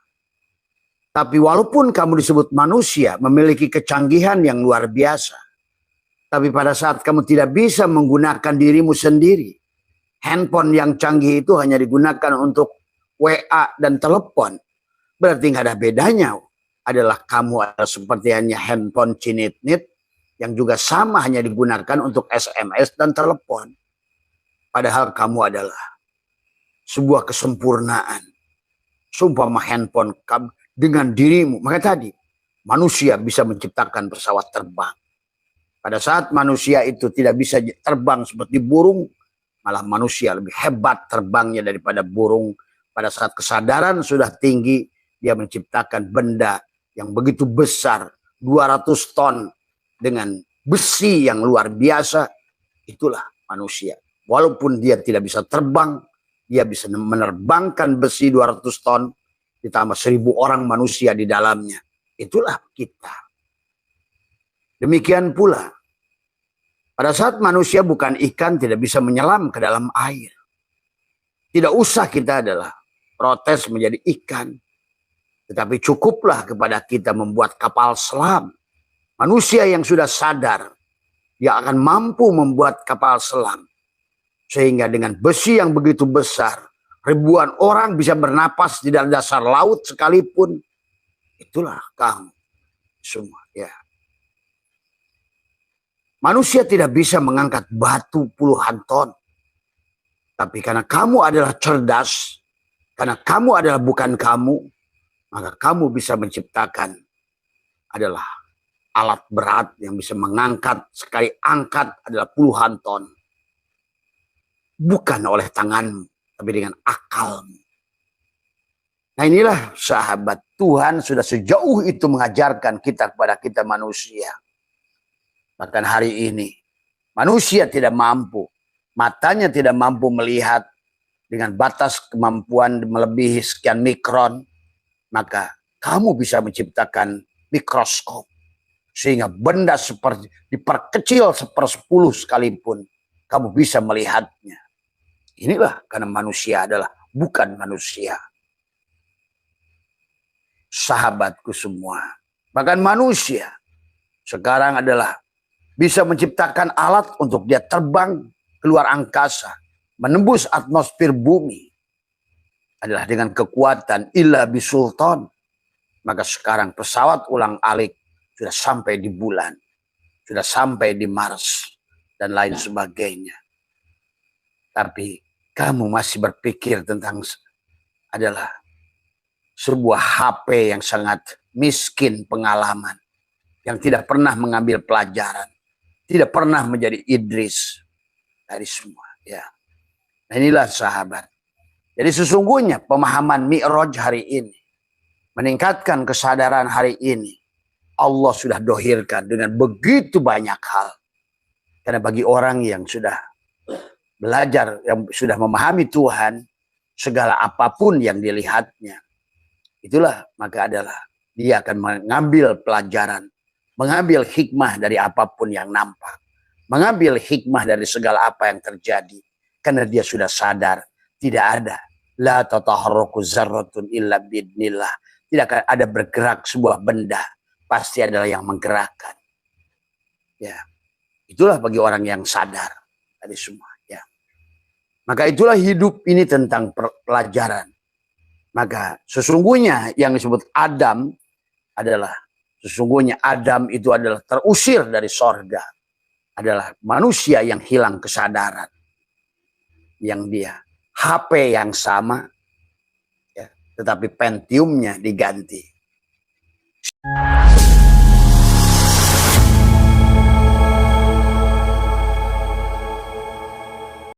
Tapi walaupun kamu disebut manusia, memiliki kecanggihan yang luar biasa. Tapi pada saat kamu tidak bisa menggunakan dirimu sendiri, handphone yang canggih itu hanya digunakan untuk WA dan telepon. Berarti nggak ada bedanya. Adalah kamu adalah seperti hanya handphone cinit-nit yang juga sama hanya digunakan untuk SMS dan telepon. Padahal kamu adalah sebuah kesempurnaan. Sumpah handphone kamu dengan dirimu. Maka tadi manusia bisa menciptakan pesawat terbang. Pada saat manusia itu tidak bisa terbang seperti burung, malah manusia lebih hebat terbangnya daripada burung. Pada saat kesadaran sudah tinggi, dia menciptakan benda yang begitu besar, 200 ton dengan besi yang luar biasa. Itulah manusia. Walaupun dia tidak bisa terbang, dia bisa menerbangkan besi 200 ton, ditambah 1000 orang manusia di dalamnya. Itulah kita. Demikian pula, pada saat manusia bukan ikan, tidak bisa menyelam ke dalam air. Tidak usah kita adalah protes menjadi ikan. Tetapi cukuplah kepada kita membuat kapal selam. Manusia yang sudah sadar, dia akan mampu membuat kapal selam. Sehingga dengan besi yang begitu besar, ribuan orang bisa bernapas di dalam dasar laut sekalipun. Itulah kamu semua. Ya. Manusia tidak bisa mengangkat batu puluhan ton. Tapi karena kamu adalah cerdas, karena kamu adalah bukan kamu, maka kamu bisa menciptakan adalah alat berat yang bisa mengangkat, sekali angkat adalah puluhan ton. Bukan oleh tanganmu, tapi dengan akalmu. Nah inilah sahabat, Tuhan sudah sejauh itu mengajarkan kita kepada kita manusia. Bahkan hari ini, manusia tidak mampu, matanya tidak mampu melihat dengan batas kemampuan melebihi sekian mikron, maka kamu bisa menciptakan mikroskop. Sehingga benda seperti diperkecil 1/10 sekalipun, kamu bisa melihatnya. Inilah karena manusia adalah bukan manusia. Sahabatku semua, bahkan manusia sekarang adalah bisa menciptakan alat untuk dia terbang keluar angkasa, menembus atmosfer bumi, adalah dengan kekuatan illa bisultan. Maka sekarang pesawat ulang-alik sudah sampai di bulan, sudah sampai di Mars, dan lain sebagainya. Tapi kamu masih berpikir tentang adalah sebuah HP yang sangat miskin pengalaman, yang tidak pernah mengambil pelajaran, tidak pernah menjadi Idris dari semua. Ya, nah, inilah sahabat. Jadi sesungguhnya pemahaman Mi'raj hari ini, meningkatkan kesadaran hari ini, Allah sudah dohirkan dengan begitu banyak hal. Karena bagi orang yang sudah belajar, yang sudah memahami Tuhan, segala apapun yang dilihatnya, itulah maka adalah dia akan mengambil pelajaran, mengambil hikmah dari apapun yang nampak, mengambil hikmah dari segala apa yang terjadi, karena dia sudah sadar tidak ada la tataharraku zarratun illa biidnillah, tidak akan ada bergerak sebuah benda, pasti adalah yang menggerakkan. Ya, itulah bagi orang yang sadar dari semua. Ya, maka itulah hidup ini tentang pelajaran. Maka sesungguhnya yang disebut Adam adalah, sesungguhnya Adam itu adalah terusir dari sorga, adalah manusia yang hilang kesadaran, yang dia HP yang sama, ya, tetapi Pentiumnya diganti.